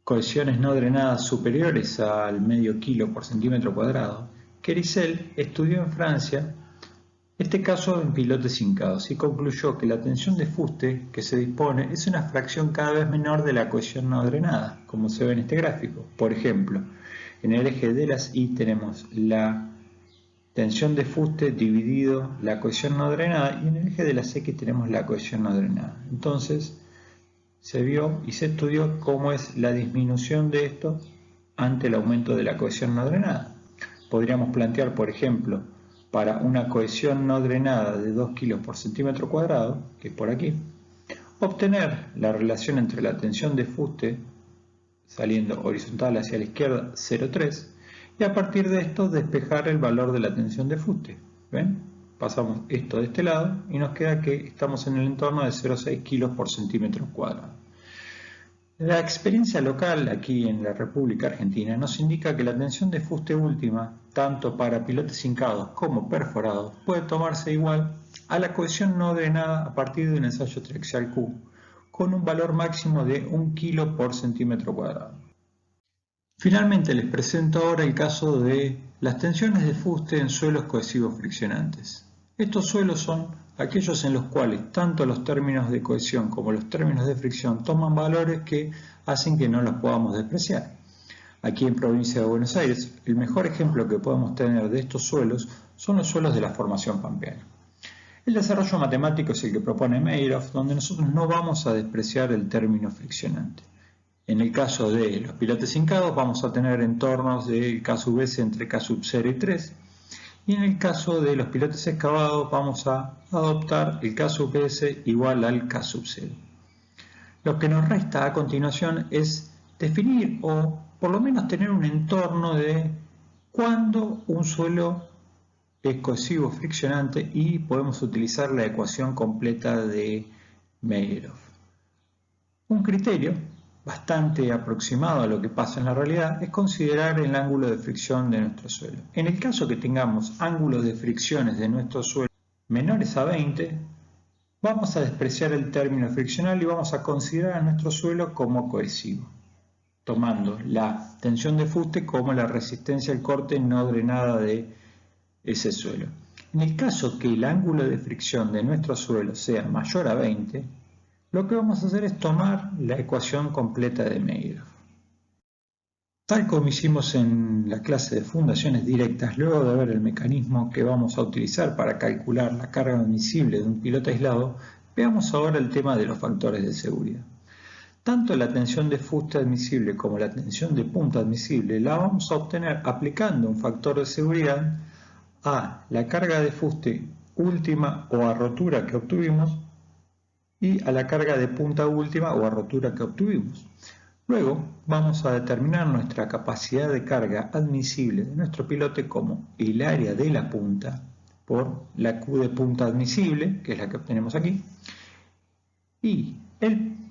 cohesiones no drenadas superiores al medio kilo por centímetro cuadrado, Quericel estudió en Francia este caso en pilotes hincados y concluyó que la tensión de fuste que se dispone es una fracción cada vez menor de la cohesión no drenada, como se ve en este gráfico. Por ejemplo, en el eje de las Y tenemos la tensión de fuste dividido la cohesión no drenada y en el eje de las X tenemos la cohesión no drenada. Entonces se vio y se estudió cómo es la disminución de esto ante el aumento de la cohesión no drenada. Podríamos plantear, por ejemplo, para una cohesión no drenada de 2 kilos por centímetro cuadrado, que es por aquí, obtener la relación entre la tensión de fuste saliendo horizontal hacia la izquierda 0,3 y a partir de esto despejar el valor de la tensión de fuste. ¿Ven? Pasamos esto de este lado y nos queda que estamos en el entorno de 0,6 kilos por centímetro cuadrado. La experiencia local aquí en la República Argentina nos indica que la tensión de fuste última, tanto para pilotes hincados como perforados, puede tomarse igual a la cohesión no drenada a partir de un ensayo triaxial Q, con un valor máximo de 1 kilo por centímetro cuadrado. Finalmente les presento ahora el caso de las tensiones de fuste en suelos cohesivos friccionantes. Estos suelos son aquellos en los cuales tanto los términos de cohesión como los términos de fricción toman valores que hacen que no los podamos despreciar. Aquí en provincia de Buenos Aires, el mejor ejemplo que podemos tener de estos suelos son los suelos de la formación pampeana. El desarrollo matemático es el que propone Meyerhoff, donde nosotros no vamos a despreciar el término friccionante. En el caso de los pilotes hincados vamos a tener entornos del K sub S entre K sub 0 y 3, y en el caso de los pilotes excavados vamos a adoptar el K sub S igual al K sub 0. Lo que nos resta a continuación es definir o por lo menos tener un entorno de cuándo un suelo es cohesivo friccionante y podemos utilizar la ecuación completa de Meyerhoff. Un criterio bastante aproximado a lo que pasa en la realidad es considerar el ángulo de fricción de nuestro suelo. En el caso que tengamos ángulos de fricciones de nuestro suelo menores a 20, vamos a despreciar el término friccional y vamos a considerar a nuestro suelo como cohesivo, tomando la tensión de fuste como la resistencia al corte no drenada de ese suelo. En el caso que el ángulo de fricción de nuestro suelo sea mayor a 20, lo que vamos a hacer es tomar la ecuación completa de Meyerhoff. Tal como hicimos en la clase de fundaciones directas, luego de ver el mecanismo que vamos a utilizar para calcular la carga admisible de un pilote aislado, veamos ahora el tema de los factores de seguridad. Tanto la tensión de fuste admisible como la tensión de punta admisible la vamos a obtener aplicando un factor de seguridad a la carga de fuste última o a rotura que obtuvimos y a la carga de punta última o a rotura que obtuvimos. Luego vamos a determinar nuestra capacidad de carga admisible de nuestro pilote como el área de la punta por la Q de punta admisible, que es la que obtenemos aquí, y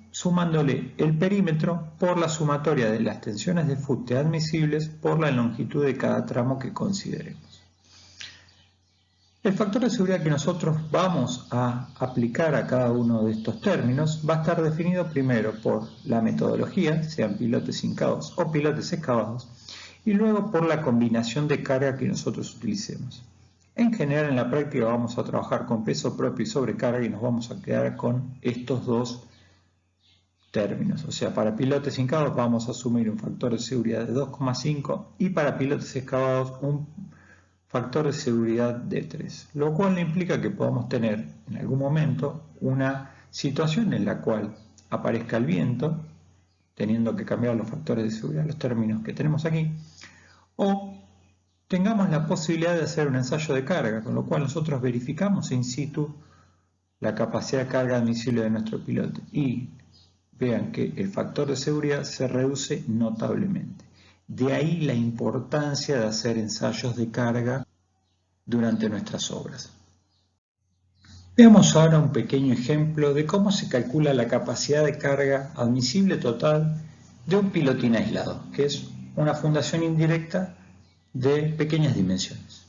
sumándole el perímetro por la sumatoria de las tensiones de fuste admisibles por la longitud de cada tramo que consideremos. El factor de seguridad que nosotros vamos a aplicar a cada uno de estos términos va a estar definido primero por la metodología, sean pilotes hincados o pilotes excavados, y luego por la combinación de carga que nosotros utilicemos. En general, en la práctica vamos a trabajar con peso propio y sobrecarga y nos vamos a quedar con estos dos términos. O sea, para pilotes hincados vamos a asumir un factor de seguridad de 2,5 y para pilotes excavados un factor de seguridad de 3, lo cual implica que podamos tener en algún momento una situación en la cual aparezca el viento, teniendo que cambiar los factores de seguridad, los términos que tenemos aquí, o tengamos la posibilidad de hacer un ensayo de carga, con lo cual nosotros verificamos in situ la capacidad de carga admisible de nuestro pilote y vean que el factor de seguridad se reduce notablemente. De ahí la importancia de hacer ensayos de carga durante nuestras obras. Veamos ahora un pequeño ejemplo de cómo se calcula la capacidad de carga admisible total de un pilotín aislado, que es una fundación indirecta de pequeñas dimensiones.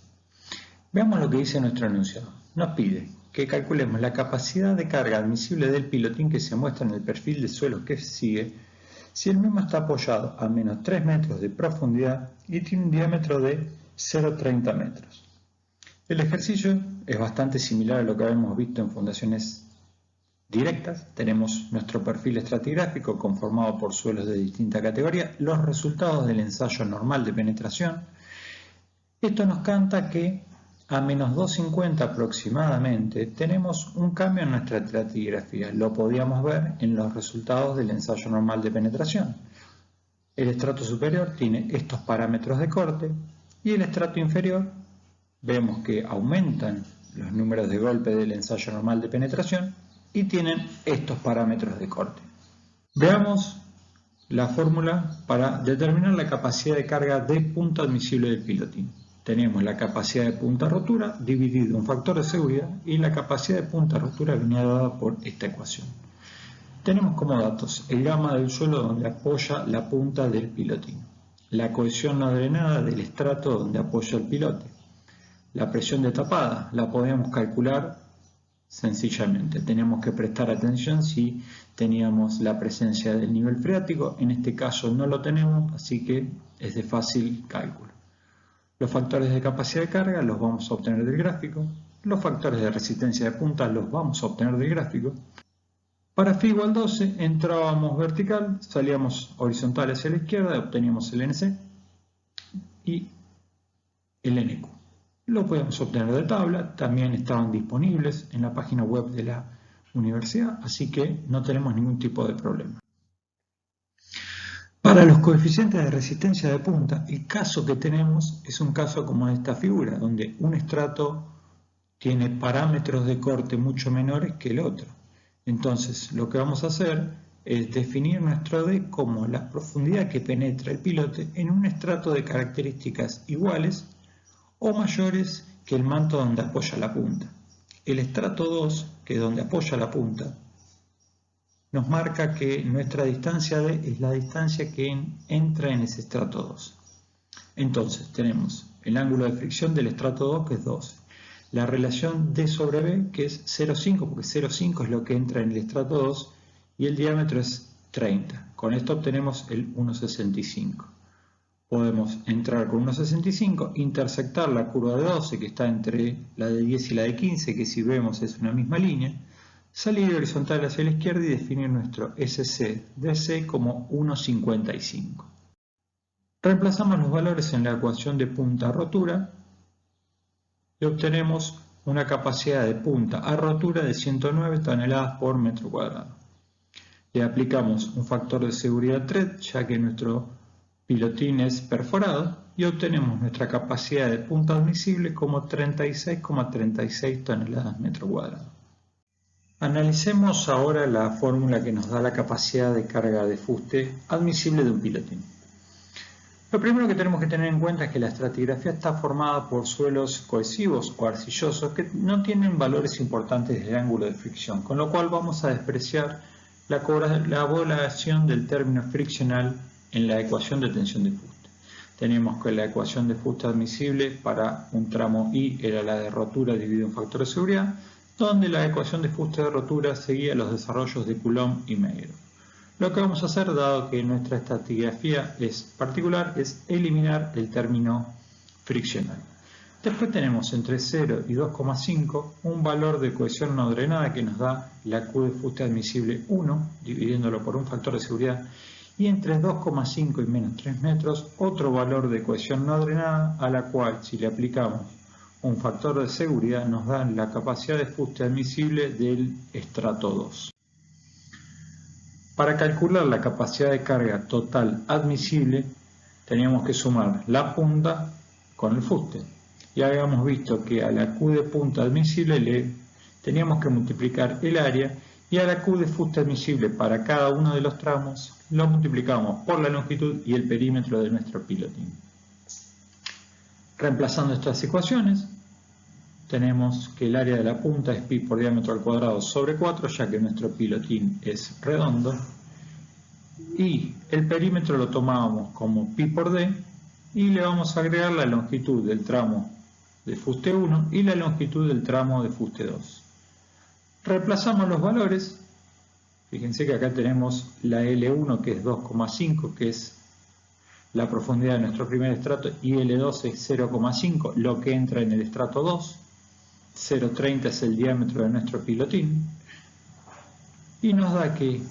Veamos lo que dice nuestro enunciado. Nos pide que calculemos la capacidad de carga admisible del pilotín que se muestra en el perfil de suelo que sigue, si el mismo está apoyado a menos 3 metros de profundidad y tiene un diámetro de 0,30 metros. El ejercicio es bastante similar a lo que habíamos visto en fundaciones directas. Tenemos nuestro perfil estratigráfico conformado por suelos de distinta categoría, los resultados del ensayo normal de penetración. Esto nos canta que a menos 250 aproximadamente tenemos un cambio en nuestra estratigrafía. Lo podíamos ver en los resultados del ensayo normal de penetración. El estrato superior tiene estos parámetros de corte y el estrato inferior vemos que aumentan los números de golpe del ensayo normal de penetración y tienen estos parámetros de corte. Veamos la fórmula para determinar la capacidad de carga de punta admisible del pilotín. Tenemos la capacidad de punta rotura dividido en un factor de seguridad y la capacidad de punta rotura viene dada por esta ecuación. Tenemos como datos el gamma del suelo donde apoya la punta del pilotín, la cohesión no drenada del estrato donde apoya el pilote, la presión de tapada la podemos calcular sencillamente. Tenemos que prestar atención si teníamos la presencia del nivel freático, en este caso no lo tenemos, así que es de fácil cálculo. Los factores de capacidad de carga los vamos a obtener del gráfico, los factores de resistencia de punta los vamos a obtener del gráfico. Para phi igual 12 entrábamos vertical, salíamos horizontal hacia la izquierda, obteníamos el NC y el NQ. Lo podemos obtener de tabla, también estaban disponibles en la página web de la universidad, así que no tenemos ningún tipo de problema. Para los coeficientes de resistencia de punta, el caso que tenemos es un caso como esta figura, donde un estrato tiene parámetros de corte mucho menores que el otro. Entonces, lo que vamos a hacer es definir nuestro D como la profundidad que penetra el pilote en un estrato de características iguales o mayores que el manto donde apoya la punta. El estrato 2, que es donde apoya la punta, nos marca que nuestra distancia D es la distancia que entra en ese estrato 2. Entonces tenemos el ángulo de fricción del estrato 2 que es 12. La relación D sobre B que es 0,5 porque 0,5 es lo que entra en el estrato 2 y el diámetro es 30. Con esto obtenemos el 1,65. Podemos entrar con 1,65, intersectar la curva de 12 que está entre la de 10 y la de 15 que si vemos es una misma línea, salir horizontal hacia la izquierda y definir nuestro SC/DC como 1,55. Reemplazamos los valores en la ecuación de punta a rotura y obtenemos una capacidad de punta a rotura de 109 toneladas por metro cuadrado. Le aplicamos un factor de seguridad TRED ya que nuestro pilotín es perforado y obtenemos nuestra capacidad de punta admisible como 36,36 toneladas metro cuadrado. Analicemos ahora la fórmula que nos da la capacidad de carga de fuste admisible de un pilotín. Lo primero que tenemos que tener en cuenta es que la estratigrafía está formada por suelos cohesivos o arcillosos que no tienen valores importantes del ángulo de fricción, con lo cual vamos a despreciar la evaluación del término friccional en la ecuación de tensión de fuste. Tenemos que la ecuación de fuste admisible para un tramo I era la de rotura dividido en factor de seguridad, donde la ecuación de fuste de rotura seguía los desarrollos de Coulomb y Meyer. Lo que vamos a hacer, dado que nuestra estratigrafía es particular, es eliminar el término friccional. Después tenemos entre 0 y 2,5 un valor de cohesión no drenada que nos da la Q de fuste admisible 1, dividiéndolo por un factor de seguridad, y entre 2,5 y menos 3 metros otro valor de cohesión no drenada a la cual si le aplicamos un factor de seguridad nos da la capacidad de fuste admisible del estrato 2. Para calcular la capacidad de carga total admisible teníamos que sumar la punta con el fuste. Y habíamos visto que a la Q de punta admisible le teníamos que multiplicar el área y a la Q de fuste admisible para cada uno de los tramos lo multiplicamos por la longitud y el perímetro de nuestro pilotín. Reemplazando estas ecuaciones tenemos que el área de la punta es pi por diámetro al cuadrado sobre 4 ya que nuestro pilotín es redondo y el perímetro lo tomábamos como pi por d y le vamos a agregar la longitud del tramo de fuste 1 y la longitud del tramo de fuste 2. reemplazamos los valores. Fíjense que acá tenemos la L1 que es 2,5, que es la profundidad de nuestro primer estrato, y L2 es 0,5, lo que entra en el estrato 2. 0,30 es el diámetro de nuestro pilotín. Y nos da que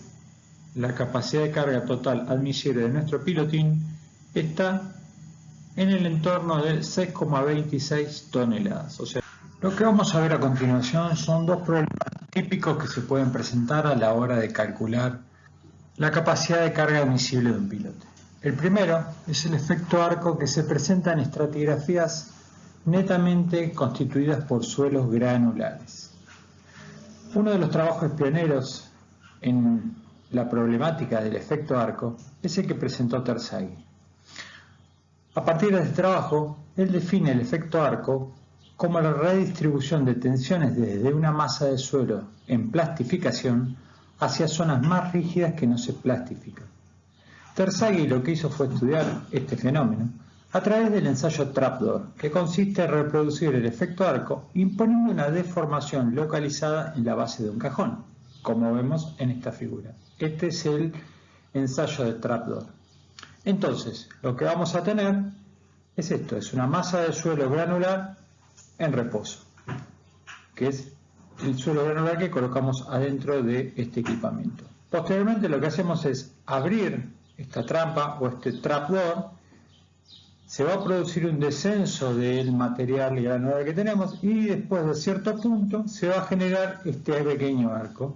la capacidad de carga total admisible de nuestro pilotín está en el entorno de 6,26 toneladas. O sea, lo que vamos a ver a continuación son dos problemas típicos que se pueden presentar a la hora de calcular la capacidad de carga admisible de un pilote. El primero es el efecto arco, que se presenta en estratigrafías netamente constituidas por suelos granulares. Uno de los trabajos pioneros en la problemática del efecto arco es el que presentó Terzaghi. A partir de este trabajo, él define el efecto arco como la redistribución de tensiones desde una masa de suelo en plastificación hacia zonas más rígidas que no se plastifican. Terzaghi lo que hizo fue estudiar este fenómeno a través del ensayo Trapdoor, que consiste en reproducir el efecto arco imponiendo una deformación localizada en la base de un cajón, como vemos en esta figura. Este es el ensayo de Trapdoor. Entonces, lo que vamos a tener es esto, es una masa de suelo granular en reposo, que es el suelo granular que colocamos adentro de este equipamiento. Posteriormente lo que hacemos es abrir esta trampa o este trapdoor, se va a producir un descenso del material granular que tenemos y después de cierto punto se va a generar este pequeño arco.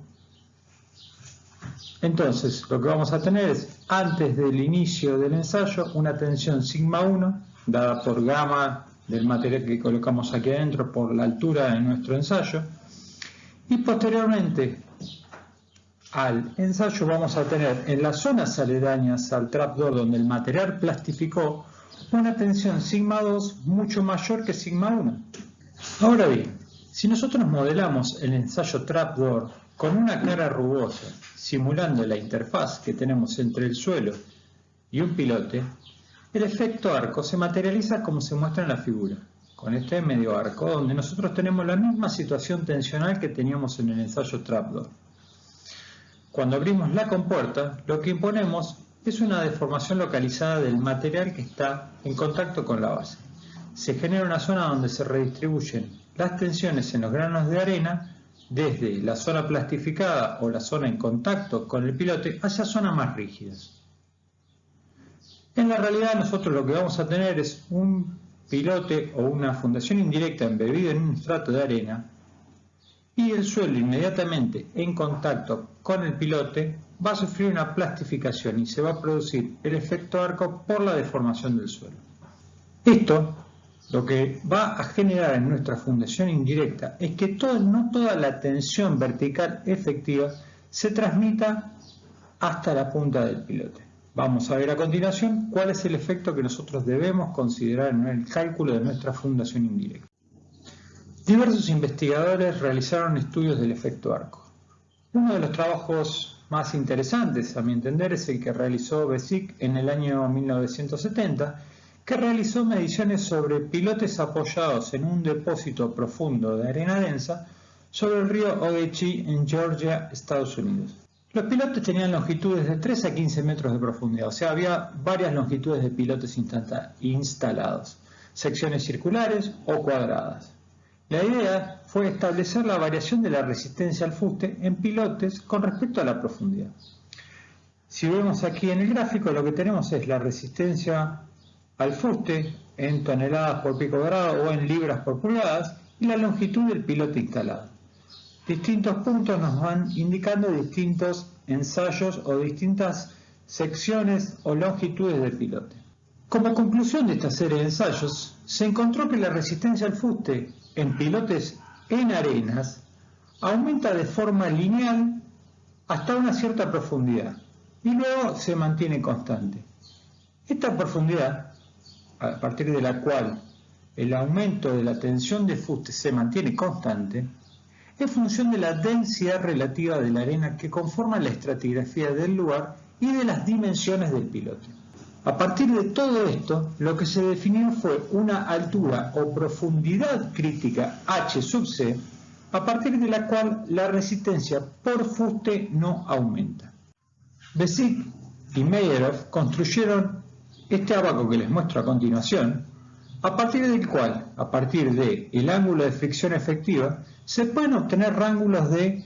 Entonces lo que vamos a tener es, antes del inicio del ensayo, una tensión sigma 1 dada por gamma del material que colocamos aquí adentro por la altura de nuestro ensayo, y posteriormente al ensayo vamos a tener en las zonas aledañas al trapdoor donde el material plastificó una tensión sigma 2 mucho mayor que sigma 1. Ahora bien, si nosotros modelamos el ensayo trapdoor con una cara rugosa, simulando la interfaz que tenemos entre el suelo y un pilote, el efecto arco se materializa como se muestra en la figura, con este medio arco, donde nosotros tenemos la misma situación tensional que teníamos en el ensayo Trapdoor. Cuando abrimos la compuerta, lo que imponemos es una deformación localizada del material que está en contacto con la base. Se genera una zona donde se redistribuyen las tensiones en los granos de arena desde la zona plastificada o la zona en contacto con el pilote hacia zonas más rígidas. En la realidad nosotros lo que vamos a tener es un pilote o una fundación indirecta embebida en un estrato de arena y el suelo inmediatamente en contacto con el pilote va a sufrir una plastificación y se va a producir el efecto arco por la deformación del suelo. Esto lo que va a generar en nuestra fundación indirecta es que no toda la tensión vertical efectiva se transmita hasta la punta del pilote. Vamos a ver a continuación cuál es el efecto que nosotros debemos considerar en el cálculo de nuestra fundación indirecta. Diversos investigadores realizaron estudios del efecto arco. Uno de los trabajos más interesantes, a mi entender, es el que realizó Besic en el año 1970, que realizó mediciones sobre pilotes apoyados en un depósito profundo de arena densa sobre el río Ogeechee en Georgia, Estados Unidos. Los pilotes tenían longitudes de 3 a 15 metros de profundidad, o sea, había varias longitudes de pilotes instalados, secciones circulares o cuadradas. La idea fue establecer la variación de la resistencia al fuste en pilotes con respecto a la profundidad. Si vemos aquí en el gráfico, lo que tenemos es la resistencia al fuste en toneladas por pico cuadrado o en libras por pulgadas y la longitud del pilote instalado. Distintos puntos nos van indicando distintos ensayos o distintas secciones o longitudes del pilote. Como conclusión de esta serie de ensayos, se encontró que la resistencia al fuste en pilotes en arenas aumenta de forma lineal hasta una cierta profundidad y luego se mantiene constante. Esta profundidad, a partir de la cual el aumento de la tensión de fuste se mantiene constante, es función de la densidad relativa de la arena que conforma la estratigrafía del lugar y de las dimensiones del pilote. A partir de todo esto, lo que se definió fue una altura o profundidad crítica H sub C a partir de la cual la resistencia por fuste no aumenta. Besic y Meyerhof construyeron este ábaco que les muestro a continuación, a partir del cual, a partir del ángulo de fricción efectiva, se pueden obtener ángulos de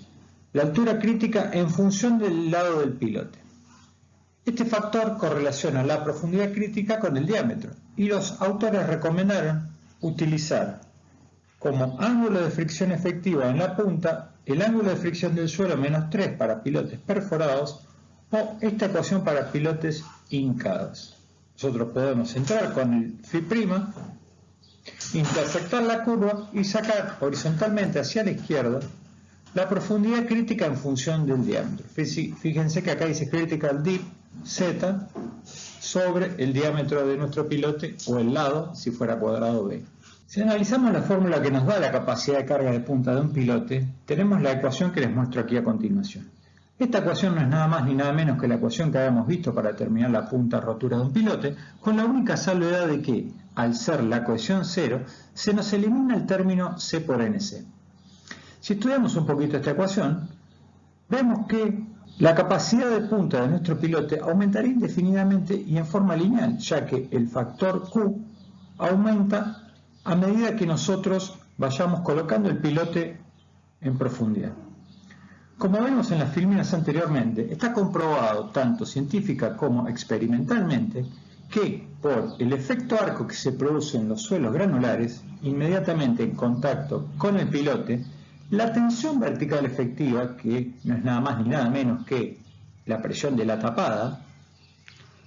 la altura crítica en función del lado del pilote. Este factor correlaciona la profundidad crítica con el diámetro, y los autores recomendaron utilizar como ángulo de fricción efectiva en la punta el ángulo de fricción del suelo -3 para pilotes perforados o esta ecuación para pilotes hincados. Nosotros podemos entrar con el phi', intersectar la curva y sacar horizontalmente hacia la izquierda la profundidad crítica en función del diámetro. Fíjense que acá dice critical dip Z sobre el diámetro de nuestro pilote o el lado si fuera cuadrado B. Si analizamos la fórmula que nos da la capacidad de carga de punta de un pilote, tenemos la ecuación que les muestro aquí a continuación. Esta ecuación no es nada más ni nada menos que la ecuación que habíamos visto para determinar la punta rotura de un pilote, con la única salvedad de que, al ser la cohesión 0, se nos elimina el término C por NC. Si estudiamos un poquito esta ecuación, vemos que la capacidad de punta de nuestro pilote aumentaría indefinidamente y en forma lineal, ya que el factor Q aumenta a medida que nosotros vayamos colocando el pilote en profundidad. Como vemos en las filminas anteriormente, está comprobado tanto científica como experimentalmente que por el efecto arco que se produce en los suelos granulares, inmediatamente en contacto con el pilote, la tensión vertical efectiva, que no es nada más ni nada menos que la presión de la tapada,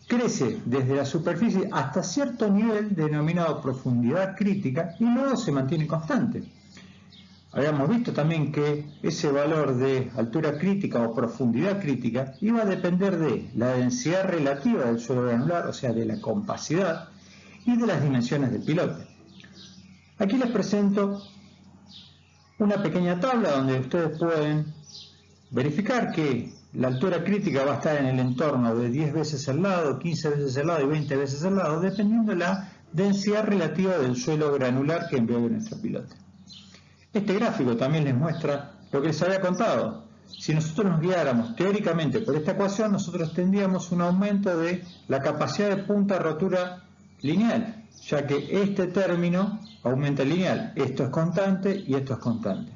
crece desde la superficie hasta cierto nivel denominado profundidad crítica y luego se mantiene constante. Habíamos visto también que ese valor de altura crítica o profundidad crítica iba a depender de la densidad relativa del suelo granular, o sea, de la compacidad y de las dimensiones del pilote. Aquí les presento una pequeña tabla donde ustedes pueden verificar que la altura crítica va a estar en el entorno de 10 veces el lado, 15 veces el lado y 20 veces el lado, dependiendo de la densidad relativa del suelo granular que envió nuestro pilote. Este gráfico también les muestra lo que les había contado. Si nosotros nos guiáramos teóricamente por esta ecuación, nosotros tendríamos un aumento de la capacidad de punta rotura lineal, ya que este término aumenta lineal. Esto es constante y esto es constante.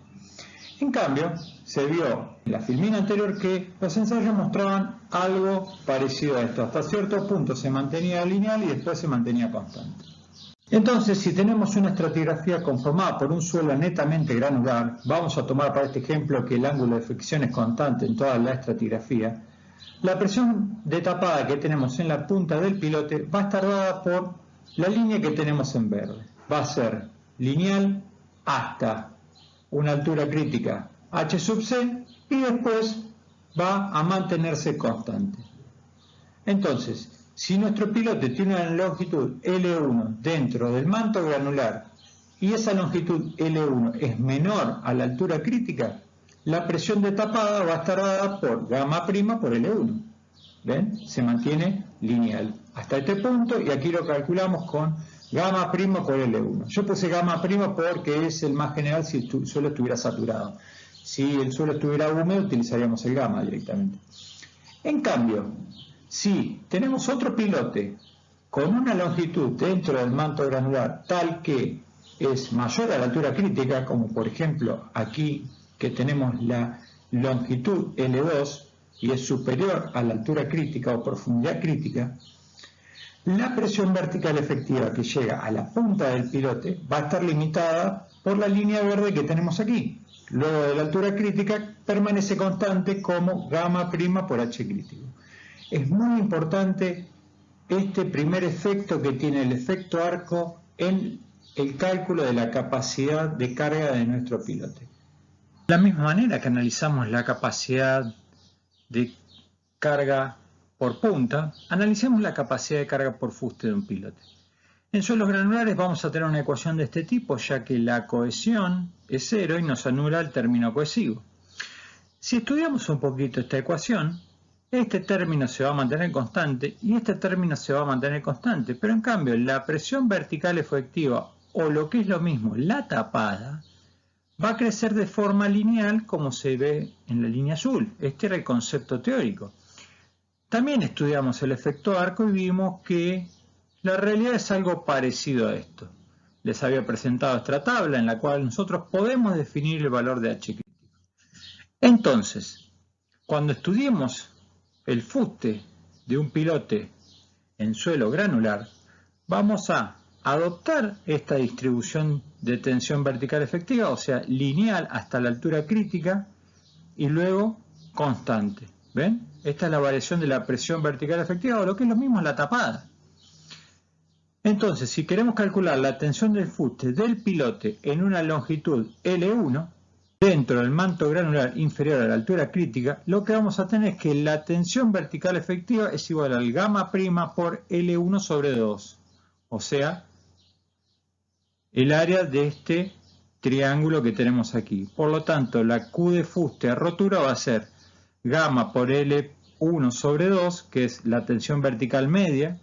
En cambio, se vio en la filmina anterior que los ensayos mostraban algo parecido a esto. Hasta cierto punto se mantenía lineal y después se mantenía constante. Entonces, si tenemos una estratigrafía conformada por un suelo netamente granular, vamos a tomar para este ejemplo que el ángulo de fricción es constante en toda la estratigrafía, la presión de tapada que tenemos en la punta del pilote va a estar dada por la línea que tenemos en verde. Va a ser lineal hasta una altura crítica H sub C y después va a mantenerse constante. Entonces, si nuestro pilote tiene una longitud L1 dentro del manto granular y esa longitud L1 es menor a la altura crítica, la presión de tapada va a estar dada por gamma prima por L1. ¿Ven? Se mantiene lineal hasta este punto y aquí lo calculamos con gamma prima por L1. Yo puse gamma prima porque es el más general si el suelo estuviera saturado. Si el suelo estuviera húmedo utilizaríamos el gamma directamente. En cambio, si tenemos otro pilote con una longitud dentro del manto granular tal que es mayor a la altura crítica, como por ejemplo aquí que tenemos la longitud L2 y es superior a la altura crítica o profundidad crítica, la presión vertical efectiva que llega a la punta del pilote va a estar limitada por la línea verde que tenemos aquí. Luego de la altura crítica permanece constante como gamma prima por H crítico. Es muy importante este primer efecto que tiene el efecto arco en el cálculo de la capacidad de carga de nuestro pilote. De la misma manera que analizamos la capacidad de carga por punta, analicemos la capacidad de carga por fuste de un pilote. En suelos granulares vamos a tener una ecuación de este tipo, ya que la cohesión es 0 y nos anula el término cohesivo. Si estudiamos un poquito esta ecuación, este término se va a mantener constante y este término se va a mantener constante, pero en cambio la presión vertical efectiva, o lo que es lo mismo, la tapada, va a crecer de forma lineal como se ve en la línea azul. Este era el concepto teórico. También estudiamos el efecto arco y vimos que la realidad es algo parecido a esto. Les había presentado esta tabla en la cual nosotros podemos definir el valor de H crítico. Entonces, cuando estudiemos el fuste de un pilote en suelo granular, vamos a adoptar esta distribución de tensión vertical efectiva, o sea, lineal hasta la altura crítica y luego constante. ¿Ven? Esta es la variación de la presión vertical efectiva, o lo que es lo mismo la tapada. Entonces, si queremos calcular la tensión del fuste del pilote en una longitud L1, dentro del manto granular inferior a la altura crítica, lo que vamos a tener es que la tensión vertical efectiva es igual al gamma prima por L1 sobre 2. O sea, el área de este triángulo que tenemos aquí. Por lo tanto, la Q de fuste a rotura va a ser gamma por L1 sobre 2, que es la tensión vertical media,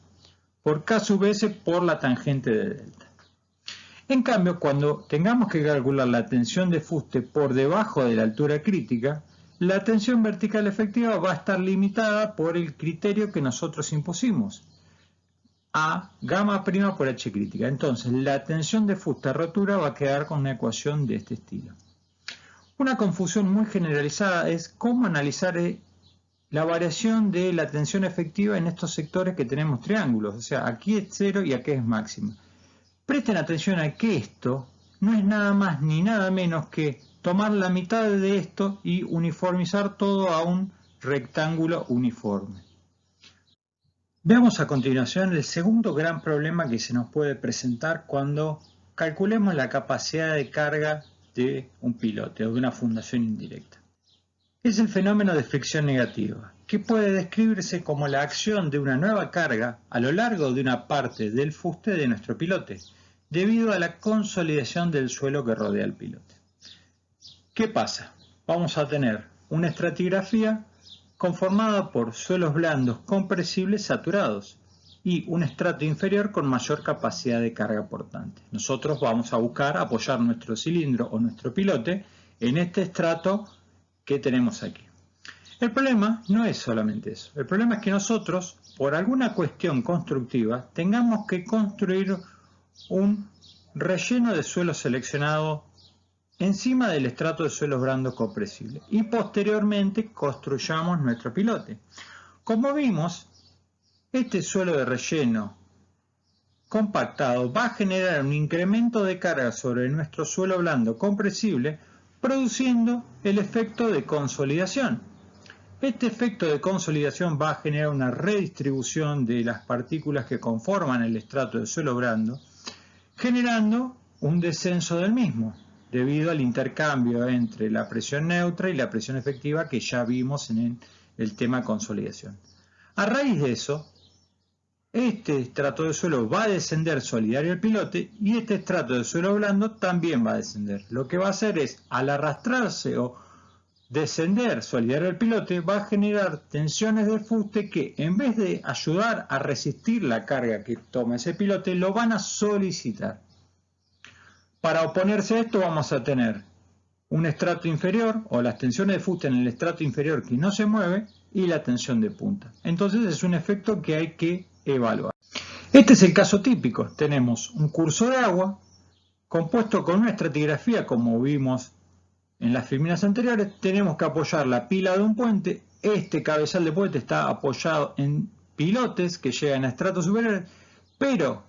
por K sub S por la tangente de delta. En cambio, cuando tengamos que calcular la tensión de fuste por debajo de la altura crítica, la tensión vertical efectiva va a estar limitada por el criterio que nosotros impusimos, a gamma prima por H crítica. Entonces, la tensión de fuste a rotura va a quedar con una ecuación de este estilo. Una confusión muy generalizada es cómo analizar la variación de la tensión efectiva en estos sectores que tenemos triángulos. O sea, aquí es 0 y aquí es máxima. Presten atención a que esto no es nada más ni nada menos que tomar la mitad de esto y uniformizar todo a un rectángulo uniforme. Veamos a continuación el segundo gran problema que se nos puede presentar cuando calculemos la capacidad de carga de un pilote o de una fundación indirecta. Es el fenómeno de fricción negativa, que puede describirse como la acción de una nueva carga a lo largo de una parte del fuste de nuestro pilote, debido a la consolidación del suelo que rodea al pilote. ¿Qué pasa? Vamos a tener una estratigrafía conformada por suelos blandos compresibles saturados y un estrato inferior con mayor capacidad de carga portante. Nosotros vamos a buscar apoyar nuestro cilindro o nuestro pilote en este estrato que tenemos aquí. El problema no es solamente eso. El problema es que nosotros, por alguna cuestión constructiva, tengamos que construir un relleno de suelo seleccionado encima del estrato de suelos blandos compresibles y posteriormente construyamos nuestro pilote. Como vimos, este suelo de relleno compactado va a generar un incremento de carga sobre nuestro suelo blando compresible, produciendo el efecto de consolidación. Este efecto de consolidación va a generar una redistribución de las partículas que conforman el estrato de suelo blando, generando un descenso del mismo, debido al intercambio entre la presión neutra y la presión efectiva que ya vimos en el tema consolidación. A raíz de eso, este estrato de suelo va a descender solidario al pilote y este estrato de suelo blando también va a descender. Lo que va a hacer es, al arrastrarse o descender solidario al pilote, va a generar tensiones de fuste que, en vez de ayudar a resistir la carga que toma ese pilote, lo van a solicitar. Para oponerse a esto vamos a tener un estrato inferior o las tensiones de fuste en el estrato inferior que no se mueve y la tensión de punta. Entonces es un efecto que hay que evaluar. Este es el caso típico. Tenemos un curso de agua compuesto con una estratigrafía como vimos en las filminas anteriores. Tenemos que apoyar la pila de un puente. Este cabezal de puente está apoyado en pilotes que llegan a estratos superiores, pero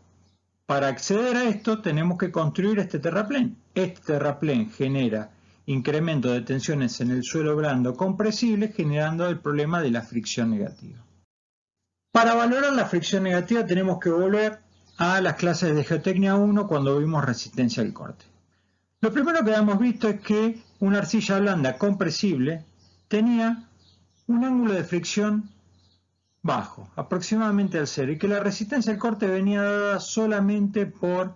para acceder a esto tenemos que construir este terraplén. Este terraplén genera incremento de tensiones en el suelo blando compresible, generando el problema de la fricción negativa. Para valorar la fricción negativa tenemos que volver a las clases de Geotecnia 1 cuando vimos resistencia al corte. Lo primero que hemos visto es que una arcilla blanda compresible tenía un ángulo de fricción bajo, aproximadamente al 0, y que la resistencia al corte venía dada solamente por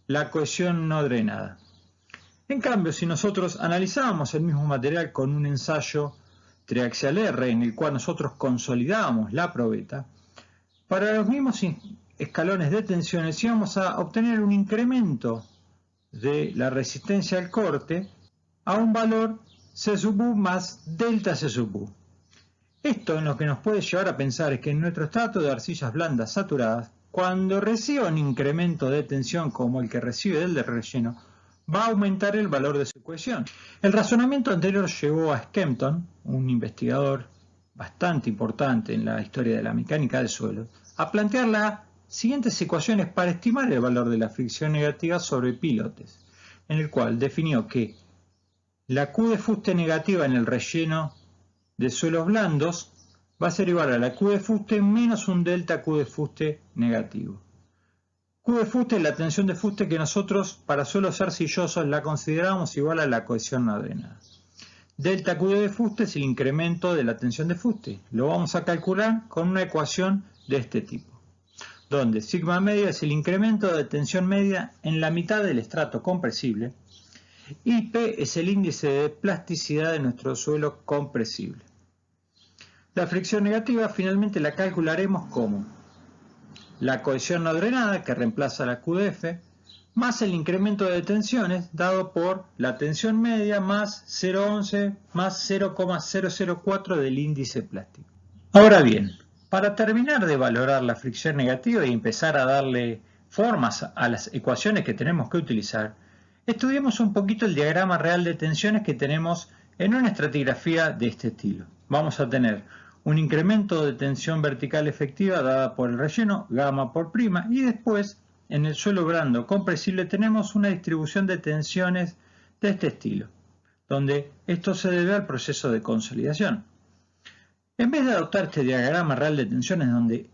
la cohesión no drenada. En cambio, si nosotros analizábamos el mismo material con un ensayo triaxial R en el cual nosotros consolidábamos la probeta, para los mismos escalones de tensiones íbamos a obtener un incremento de la resistencia al corte a un valor C sub U más delta C sub U. Esto en lo que nos puede llevar a pensar es que en nuestro estrato de arcillas blandas saturadas, cuando reciba un incremento de tensión como el que recibe del relleno, va a aumentar el valor de su cohesión. El razonamiento anterior llevó a Skempton, un investigador bastante importante en la historia de la mecánica del suelo, a plantear las siguientes ecuaciones para estimar el valor de la fricción negativa sobre pilotes, en el cual definió que la Q de fuste negativa en el relleno de suelos blandos va a ser igual a la Q de fuste menos un delta Q de fuste negativo. Q de fuste es la tensión de fuste que nosotros para suelos arcillosos la consideramos igual a la cohesión no drenada. Delta Q de fuste es el incremento de la tensión de fuste. Lo vamos a calcular con una ecuación de este tipo, donde sigma media es el incremento de tensión media en la mitad del estrato compresible y P es el índice de plasticidad de nuestro suelo compresible. La fricción negativa finalmente la calcularemos como la cohesión no drenada, que reemplaza la Q de F, más el incremento de tensiones dado por la tensión media más 0,11 más 0,004 del índice plástico. Ahora bien, para terminar de valorar la fricción negativa y empezar a darle formas a las ecuaciones que tenemos que utilizar, estudiemos un poquito el diagrama real de tensiones que tenemos en una estratigrafía de este estilo. Vamos a tener un incremento de tensión vertical efectiva dada por el relleno, gamma por prima, y después en el suelo blando compresible tenemos una distribución de tensiones de este estilo, donde esto se debe al proceso de consolidación. En vez de adoptar este diagrama real de tensiones donde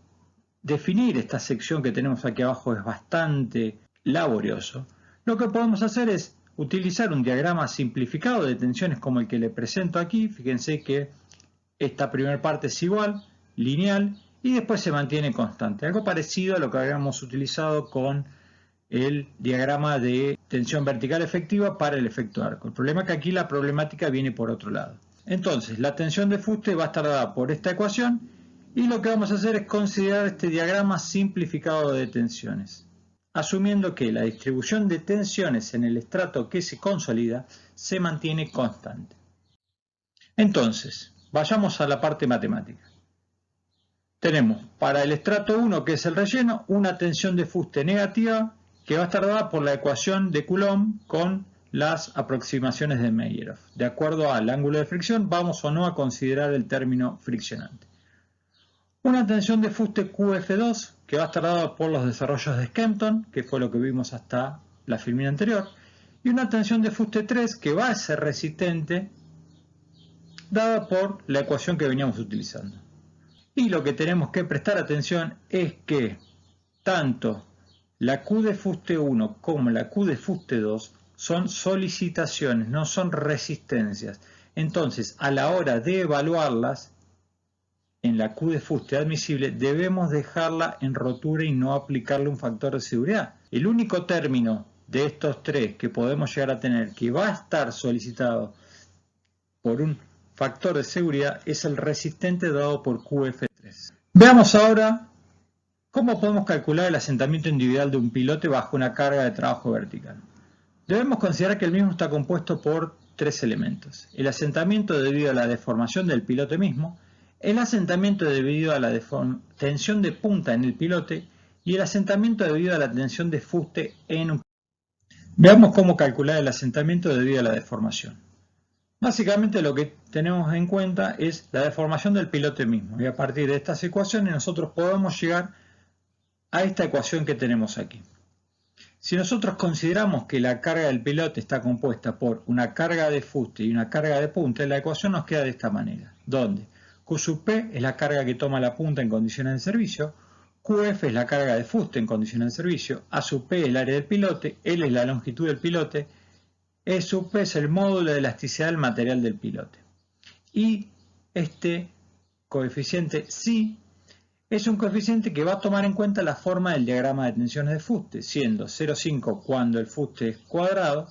definir esta sección que tenemos aquí abajo es bastante laborioso, lo que podemos hacer es utilizar un diagrama simplificado de tensiones como el que le presento aquí. Fíjense que esta primera parte es igual, lineal, y después se mantiene constante. Algo parecido a lo que habíamos utilizado con el diagrama de tensión vertical efectiva para el efecto arco. El problema es que aquí la problemática viene por otro lado. Entonces, la tensión de fuste va a estar dada por esta ecuación y lo que vamos a hacer es considerar este diagrama simplificado de tensiones, asumiendo que la distribución de tensiones en el estrato que se consolida se mantiene constante. Entonces, vayamos a la parte matemática. Tenemos para el estrato 1, que es el relleno, una tensión de fuste negativa que va a estar dada por la ecuación de Coulomb con las aproximaciones de Meyerhof. De acuerdo al ángulo de fricción, vamos o no a considerar el término friccionante. Una tensión de fuste QF2 que va a estar dada por los desarrollos de Skempton, que fue lo que vimos hasta la filmina anterior, y una tensión de fuste 3 que va a ser resistente, dada por la ecuación que veníamos utilizando. Y lo que tenemos que prestar atención es que tanto la Q de fuste 1 como la Q de fuste 2 son solicitaciones, no son resistencias. Entonces, a la hora de evaluarlas, en la Q de fuste admisible debemos dejarla en rotura y no aplicarle un factor de seguridad. El único término de estos tres que podemos llegar a tener que va a estar solicitado por un factor de seguridad es el resistente dado por QF3. Veamos ahora cómo podemos calcular el asentamiento individual de un pilote bajo una carga de trabajo vertical. Debemos considerar que el mismo está compuesto por tres elementos: el asentamiento debido a la deformación del pilote mismo, el asentamiento debido a la tensión de punta en el pilote y el asentamiento debido a la tensión de fuste en un pilote. Veamos cómo calcular el asentamiento debido a la deformación. Básicamente lo que tenemos en cuenta es la deformación del pilote mismo, y a partir de estas ecuaciones nosotros podemos llegar a esta ecuación que tenemos aquí. Si nosotros consideramos que la carga del pilote está compuesta por una carga de fuste y una carga de punta, la ecuación nos queda de esta manera, donde Q sub P es la carga que toma la punta en condiciones de servicio, QF es la carga de fuste en condiciones de servicio, A sub P es el área del pilote, L es la longitud del pilote, E sub P es el módulo de elasticidad del material del pilote. Y este coeficiente psi es un coeficiente que va a tomar en cuenta la forma del diagrama de tensiones de fuste, siendo 0,5 cuando el fuste es cuadrado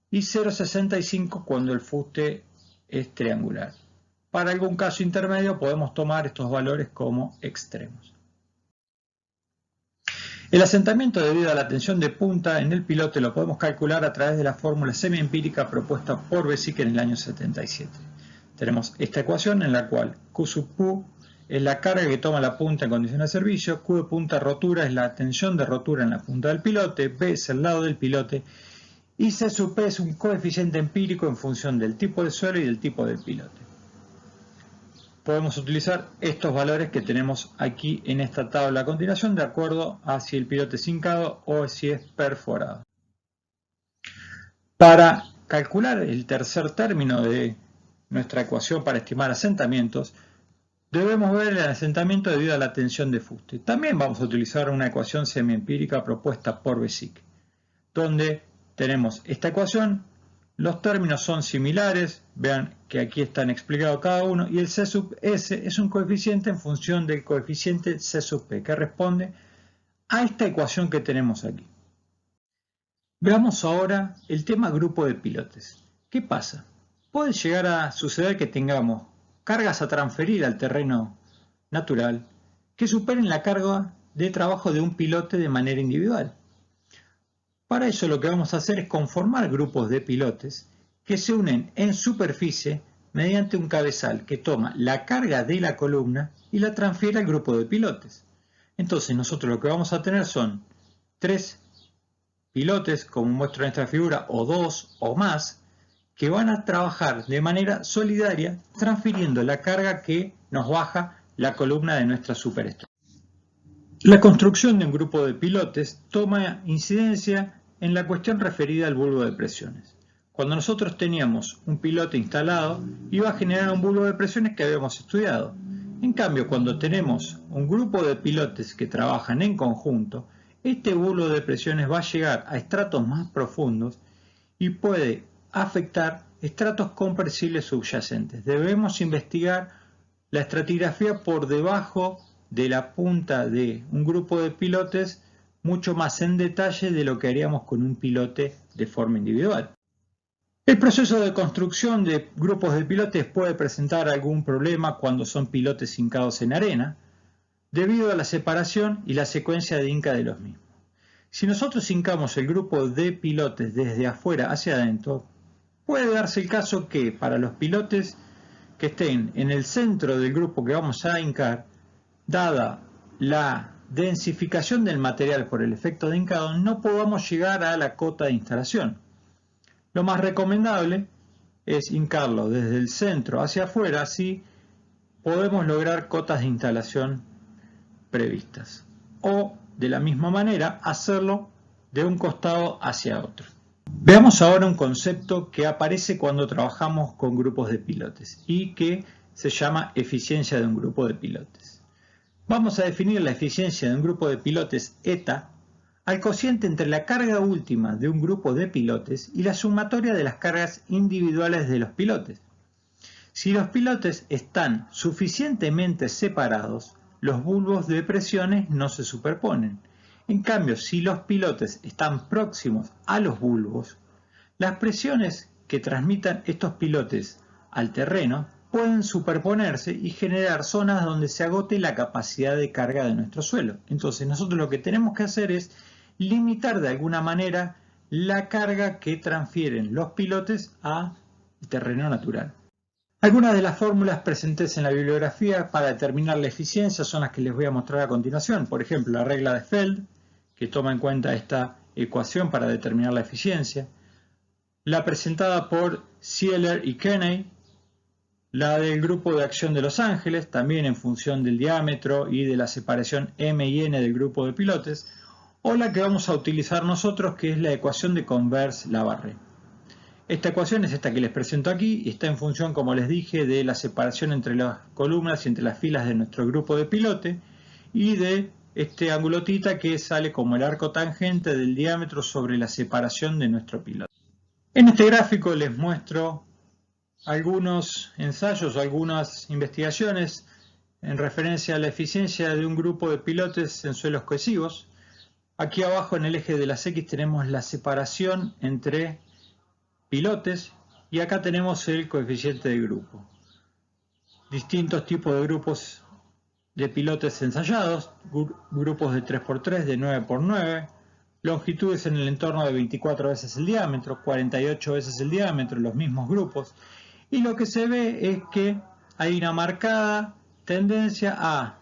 y 0,65 cuando el fuste es triangular. Para algún caso intermedio podemos tomar estos valores como extremos. El asentamiento debido a la tensión de punta en el pilote lo podemos calcular a través de la fórmula semiempírica propuesta por Besic en el año 77. Tenemos esta ecuación en la cual Q sub Q es la carga que toma la punta en condición de servicio, Q de punta rotura es la tensión de rotura en la punta del pilote, B es el lado del pilote y C sub P es un coeficiente empírico en función del tipo de suelo y del tipo del pilote. Podemos utilizar estos valores que tenemos aquí en esta tabla a continuación de acuerdo a si el pilote es hincado o si es perforado. Para calcular el tercer término de nuestra ecuación para estimar asentamientos, debemos ver el asentamiento debido a la tensión de fuste. También vamos a utilizar una ecuación semiempírica propuesta por Besic, donde tenemos esta ecuación. Los términos son similares, vean que aquí están explicados cada uno, y el C sub S es un coeficiente en función del coeficiente C sub P, que responde a esta ecuación que tenemos aquí. Veamos ahora el tema grupo de pilotes. ¿Qué pasa? Puede llegar a suceder que tengamos cargas a transferir al terreno natural que superen la carga de trabajo de un pilote de manera individual. Para eso lo que vamos a hacer es conformar grupos de pilotes que se unen en superficie mediante un cabezal que toma la carga de la columna y la transfiere al grupo de pilotes. Entonces nosotros lo que vamos a tener son 3 pilotes, como muestro en esta figura, o 2 o más, que van a trabajar de manera solidaria transfiriendo la carga que nos baja la columna de nuestra superestructura. La construcción de un grupo de pilotes toma incidencia en la cuestión referida al bulbo de presiones. Cuando nosotros teníamos un pilote instalado, iba a generar un bulbo de presiones que habíamos estudiado. En cambio, cuando tenemos un grupo de pilotes que trabajan en conjunto, este bulbo de presiones va a llegar a estratos más profundos y puede afectar estratos compresibles subyacentes. Debemos investigar la estratigrafía por debajo de la punta de un grupo de pilotes mucho más en detalle de lo que haríamos con un pilote de forma individual. El proceso de construcción de grupos de pilotes puede presentar algún problema cuando son pilotes hincados en arena, debido a la separación y la secuencia de hinca de los mismos. Si nosotros hincamos el grupo de pilotes desde afuera hacia adentro, puede darse el caso que para los pilotes que estén en el centro del grupo que vamos a hincar, dada la densificación del material por el efecto de hincado, no podamos llegar a la cota de instalación. Lo más recomendable es hincarlo desde el centro hacia afuera, así podemos lograr cotas de instalación previstas. O, de la misma manera, hacerlo de un costado hacia otro. Veamos ahora un concepto que aparece cuando trabajamos con grupos de pilotes y que se llama eficiencia de un grupo de pilotes. Vamos a definir la eficiencia de un grupo de pilotes eta al cociente entre la carga última de un grupo de pilotes y la sumatoria de las cargas individuales de los pilotes. Si los pilotes están suficientemente separados, los bulbos de presiones no se superponen. En cambio, si los pilotes están próximos a los bulbos, las presiones que transmitan estos pilotes al terreno pueden superponerse y generar zonas donde se agote la capacidad de carga de nuestro suelo. Entonces nosotros lo que tenemos que hacer es limitar de alguna manera la carga que transfieren los pilotes al terreno natural. Algunas de las fórmulas presentes en la bibliografía para determinar la eficiencia son las que les voy a mostrar a continuación. Por ejemplo, la regla de Feld, que toma en cuenta esta ecuación para determinar la eficiencia. La presentada por Sieler y Kenney, la del grupo de acción de Los Ángeles, también en función del diámetro y de la separación M y N del grupo de pilotes, o la que vamos a utilizar nosotros, que es la ecuación de Converse-Labarré. Esta ecuación es esta que les presento aquí y está en función, como les dije, de la separación entre las columnas y entre las filas de nuestro grupo de pilote y de este ángulo θ que sale como el arco tangente del diámetro sobre la separación de nuestro pilote. En este gráfico les muestro algunos ensayos o algunas investigaciones en referencia a la eficiencia de un grupo de pilotes en suelos cohesivos. Aquí abajo en el eje de las X tenemos la separación entre pilotes y acá tenemos el coeficiente de grupo. Distintos tipos de grupos de pilotes ensayados, grupos de 3×3, de 9×9, longitudes en el entorno de 24 veces el diámetro, 48 veces el diámetro, los mismos grupos, y lo que se ve es que hay una marcada tendencia a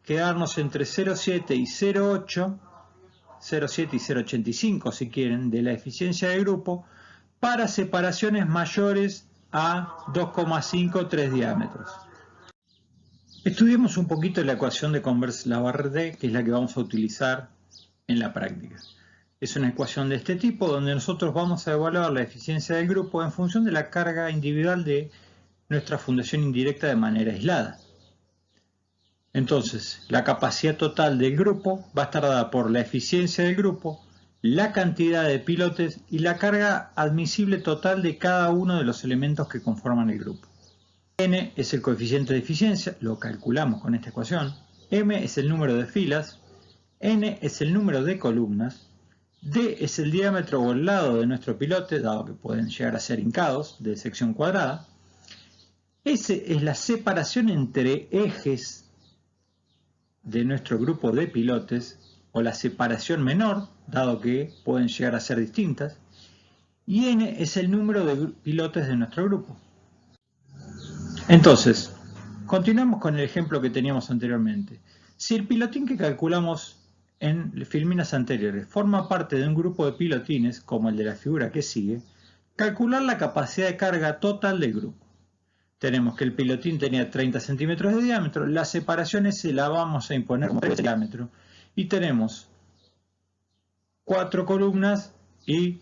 quedarnos entre 0,7 y 0,8, 0,7 y 0,85 si quieren, de la eficiencia de grupo, para separaciones mayores a 2,5-3 diámetros. Estudiemos un poquito la ecuación de Converse-Laborde, que es la que vamos a utilizar en la práctica. Es una ecuación de este tipo donde nosotros vamos a evaluar la eficiencia del grupo en función de la carga individual de nuestra fundación indirecta de manera aislada. Entonces, la capacidad total del grupo va a estar dada por la eficiencia del grupo, la cantidad de pilotes y la carga admisible total de cada uno de los elementos que conforman el grupo. N es el coeficiente de eficiencia, lo calculamos con esta ecuación. M es el número de filas. N es el número de columnas. D es el diámetro o el lado de nuestro pilote, dado que pueden llegar a ser hincados, de sección cuadrada. S es la separación entre ejes de nuestro grupo de pilotes, o la separación menor, dado que pueden llegar a ser distintas. Y N es el número de pilotes de nuestro grupo. Entonces, continuamos con el ejemplo que teníamos anteriormente. Si el pilotín que calculamos en filminas anteriores forma parte de un grupo de pilotines, como el de la figura que sigue, calcular la capacidad de carga total del grupo. Tenemos que el pilotín tenía 30 centímetros de diámetro, las separaciones se las vamos a imponer como 3 de diámetro, y tenemos 4 columnas y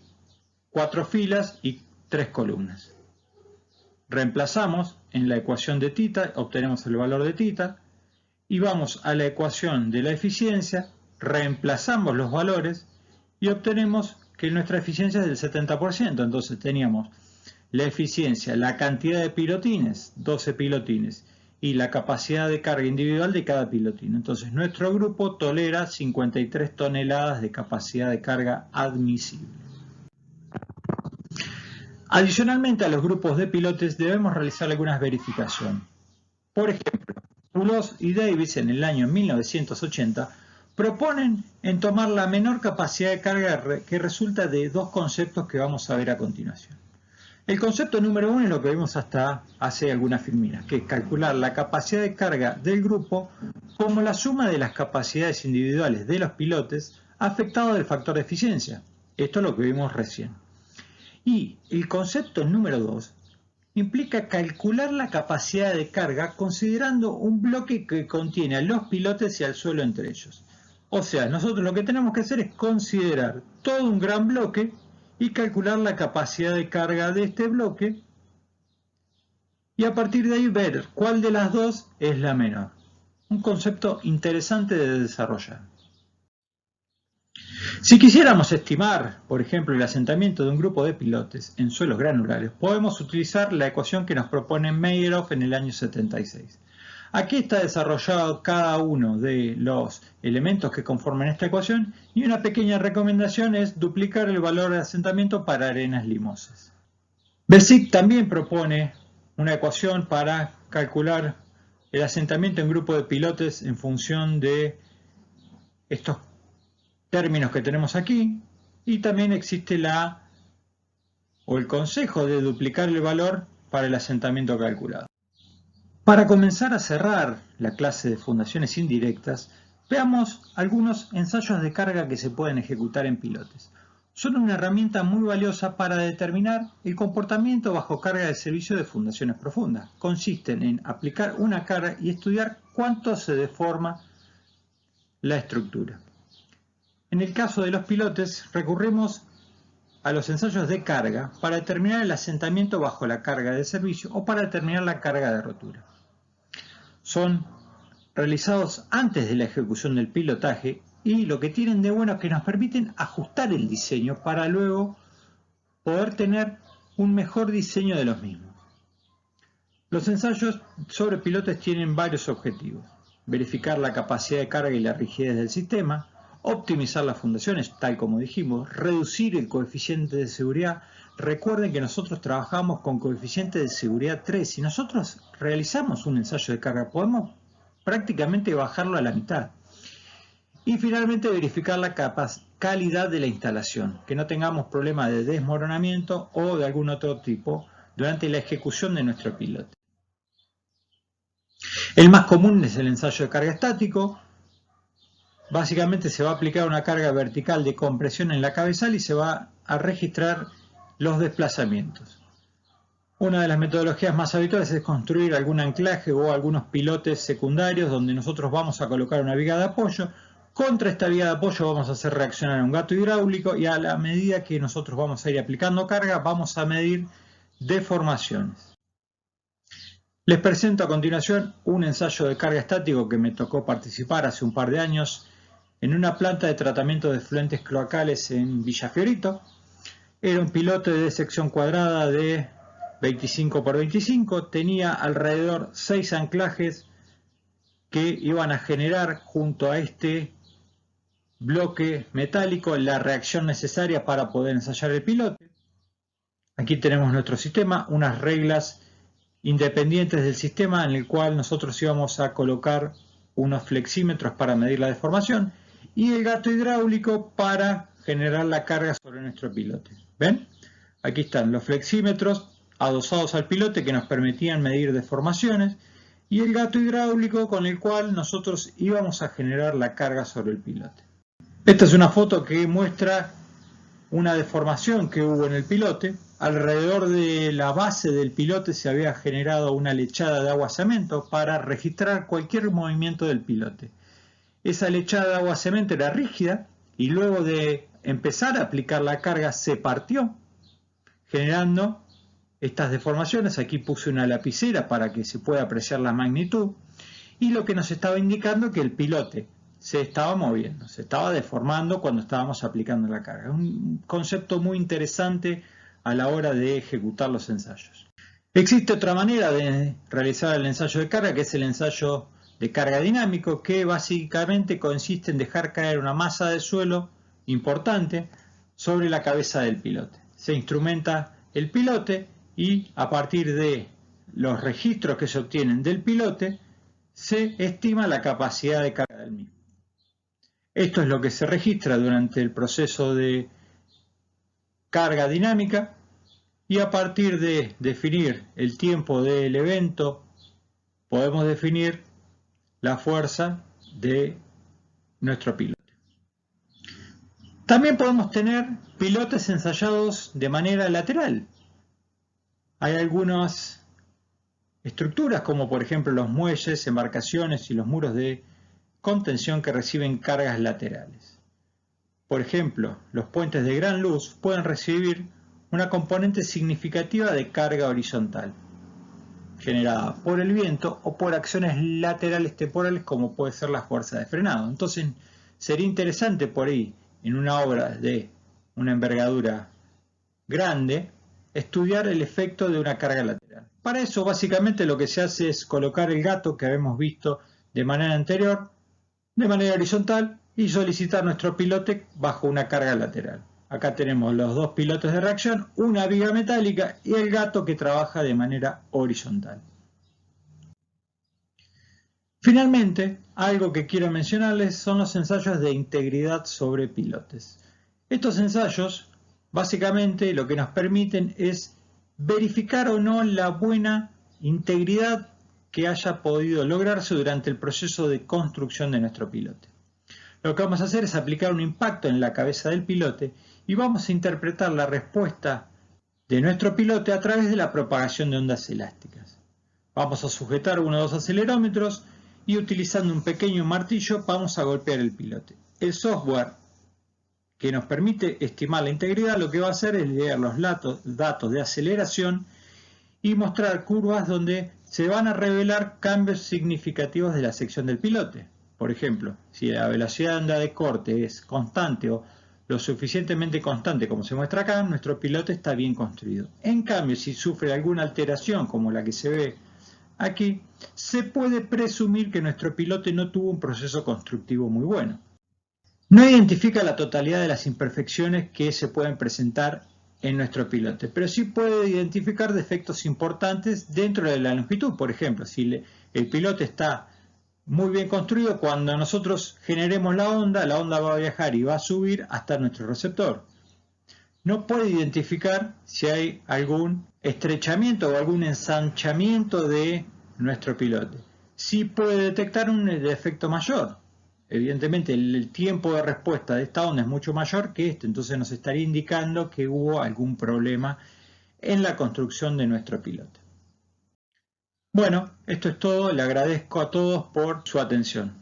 4 filas y 3 columnas. Reemplazamos en la ecuación de θ, obtenemos el valor de θ, y vamos a la ecuación de la eficiencia, reemplazamos los valores y obtenemos que nuestra eficiencia es del 70%. Entonces teníamos la eficiencia, la cantidad de pilotines, 12 pilotines, y la capacidad de carga individual de cada pilotín. Entonces nuestro grupo tolera 53 toneladas de capacidad de carga admisible. Adicionalmente a los grupos de pilotes debemos realizar algunas verificaciones. Por ejemplo, Poulos y Davis en el año 1980 proponen en tomar la menor capacidad de carga que resulta de dos conceptos que vamos a ver a continuación. El concepto número 1 es lo que vimos hasta hace algunas filminas, que es calcular la capacidad de carga del grupo como la suma de las capacidades individuales de los pilotes afectados del factor de eficiencia. Esto es lo que vimos recién. Y el concepto número 2 implica calcular la capacidad de carga considerando un bloque que contiene a los pilotes y al suelo entre ellos. O sea, nosotros lo que tenemos que hacer es considerar todo un gran bloque y calcular la capacidad de carga de este bloque y a partir de ahí ver cuál de las dos es la menor. Un concepto interesante de desarrollar. Si quisiéramos estimar, por ejemplo, el asentamiento de un grupo de pilotes en suelos granulares, podemos utilizar la ecuación que nos propone Meyerhof en el año 76. Aquí está desarrollado cada uno de los elementos que conforman esta ecuación y una pequeña recomendación es duplicar el valor de asentamiento para arenas limosas. Besic también propone una ecuación para calcular el asentamiento en grupo de pilotes en función de estos términos que tenemos aquí, y también existe el consejo de duplicar el valor para el asentamiento calculado. Para comenzar a cerrar la clase de fundaciones indirectas, veamos algunos ensayos de carga que se pueden ejecutar en pilotes. Son una herramienta muy valiosa para determinar el comportamiento bajo carga de servicio de fundaciones profundas. Consisten en aplicar una carga y estudiar cuánto se deforma la estructura. En el caso de los pilotes, recurrimos a los ensayos de carga para determinar el asentamiento bajo la carga de servicio o para determinar la carga de rotura. Son realizados antes de la ejecución del pilotaje y lo que tienen de bueno es que nos permiten ajustar el diseño para luego poder tener un mejor diseño de los mismos. Los ensayos sobre pilotes tienen varios objetivos: verificar la capacidad de carga y la rigidez del sistema, optimizar las fundaciones, tal como dijimos, reducir el coeficiente de seguridad. Recuerden que nosotros trabajamos con coeficiente de seguridad 3. Si nosotros realizamos un ensayo de carga, podemos prácticamente bajarlo a la mitad. Y finalmente verificar la calidad de la instalación, que no tengamos problemas de desmoronamiento o de algún otro tipo durante la ejecución de nuestro pilote. El más común es el ensayo de carga estático. Básicamente se va a aplicar una carga vertical de compresión en la cabezal y se va a registrar los desplazamientos. Una de las metodologías más habituales es construir algún anclaje o algunos pilotes secundarios donde nosotros vamos a colocar una viga de apoyo. Contra esta viga de apoyo vamos a hacer reaccionar un gato hidráulico y a la medida que nosotros vamos a ir aplicando carga vamos a medir deformaciones. Les presento a continuación un ensayo de carga estático que me tocó participar hace un par de años en una planta de tratamiento de efluentes cloacales en Villa Fiorito. Era un pilote de sección cuadrada de 25 por 25, tenía alrededor 6 anclajes que iban a generar junto a este bloque metálico la reacción necesaria para poder ensayar el pilote. Aquí tenemos nuestro sistema, unas reglas independientes del sistema en el cual nosotros íbamos a colocar unos flexímetros para medir la deformación y el gato hidráulico para generar la carga sobre nuestro pilote. ¿Ven? Aquí están los flexímetros adosados al pilote que nos permitían medir deformaciones y el gato hidráulico con el cual nosotros íbamos a generar la carga sobre el pilote. Esta es una foto que muestra una deformación que hubo en el pilote. Alrededor de la base del pilote se había generado una lechada de agua cemento para registrar cualquier movimiento del pilote. Esa lechada de agua cemento era rígida y luego de empezar a aplicar la carga se partió, generando estas deformaciones. Aquí puse una lapicera para que se pueda apreciar la magnitud y lo que nos estaba indicando que el pilote se estaba moviendo, se estaba deformando cuando estábamos aplicando la carga. Un concepto muy interesante a la hora de ejecutar los ensayos. Existe otra manera de realizar el ensayo de carga, que es el ensayo de carga dinámico, que básicamente consiste en dejar caer una masa de suelo importante sobre la cabeza del pilote. Se instrumenta el pilote y a partir de los registros que se obtienen del pilote se estima la capacidad de carga del mismo. Esto es lo que se registra durante el proceso de carga dinámica y a partir de definir el tiempo del evento podemos definir la fuerza de nuestro pilote. También podemos tener pilotes ensayados de manera lateral. Hay algunas estructuras como por ejemplo los muelles, embarcaciones y los muros de contención que reciben cargas laterales. Por ejemplo, los puentes de gran luz pueden recibir una componente significativa de carga horizontal, generada por el viento o por acciones laterales temporales como puede ser la fuerza de frenado. Entonces, sería interesante por ahí, en una obra de una envergadura grande, estudiar el efecto de una carga lateral. Para eso, básicamente, lo que se hace es colocar el gato que habíamos visto de manera anterior, de manera horizontal, y solicitar nuestro pilote bajo una carga lateral. Acá tenemos los dos pilotes de reacción, una viga metálica y el gato que trabaja de manera horizontal. Finalmente, algo que quiero mencionarles son los ensayos de integridad sobre pilotes. Estos ensayos, básicamente, lo que nos permiten es verificar o no la buena integridad que haya podido lograrse durante el proceso de construcción de nuestro pilote. Lo que vamos a hacer es aplicar un impacto en la cabeza del pilote y vamos a interpretar la respuesta de nuestro pilote a través de la propagación de ondas elásticas. Vamos a sujetar uno o dos acelerómetros y utilizando un pequeño martillo vamos a golpear el pilote. El software que nos permite estimar la integridad lo que va a hacer es leer los datos de aceleración y mostrar curvas donde se van a revelar cambios significativos de la sección del pilote. Por ejemplo, si la velocidad de onda de corte es constante o lo suficientemente constante como se muestra acá, nuestro pilote está bien construido. En cambio, si sufre alguna alteración como la que se ve aquí, se puede presumir que nuestro pilote no tuvo un proceso constructivo muy bueno. No identifica la totalidad de las imperfecciones que se pueden presentar en nuestro pilote, pero sí puede identificar defectos importantes dentro de la longitud. Por ejemplo, si el pilote está muy bien construido. Cuando nosotros generemos la onda va a viajar y va a subir hasta nuestro receptor. No puede identificar si hay algún estrechamiento o algún ensanchamiento de nuestro pilote. Sí puede detectar un defecto mayor. Evidentemente el tiempo de respuesta de esta onda es mucho mayor que este, entonces nos estaría indicando que hubo algún problema en la construcción de nuestro pilote. Bueno, esto es todo. Le agradezco a todos por su atención.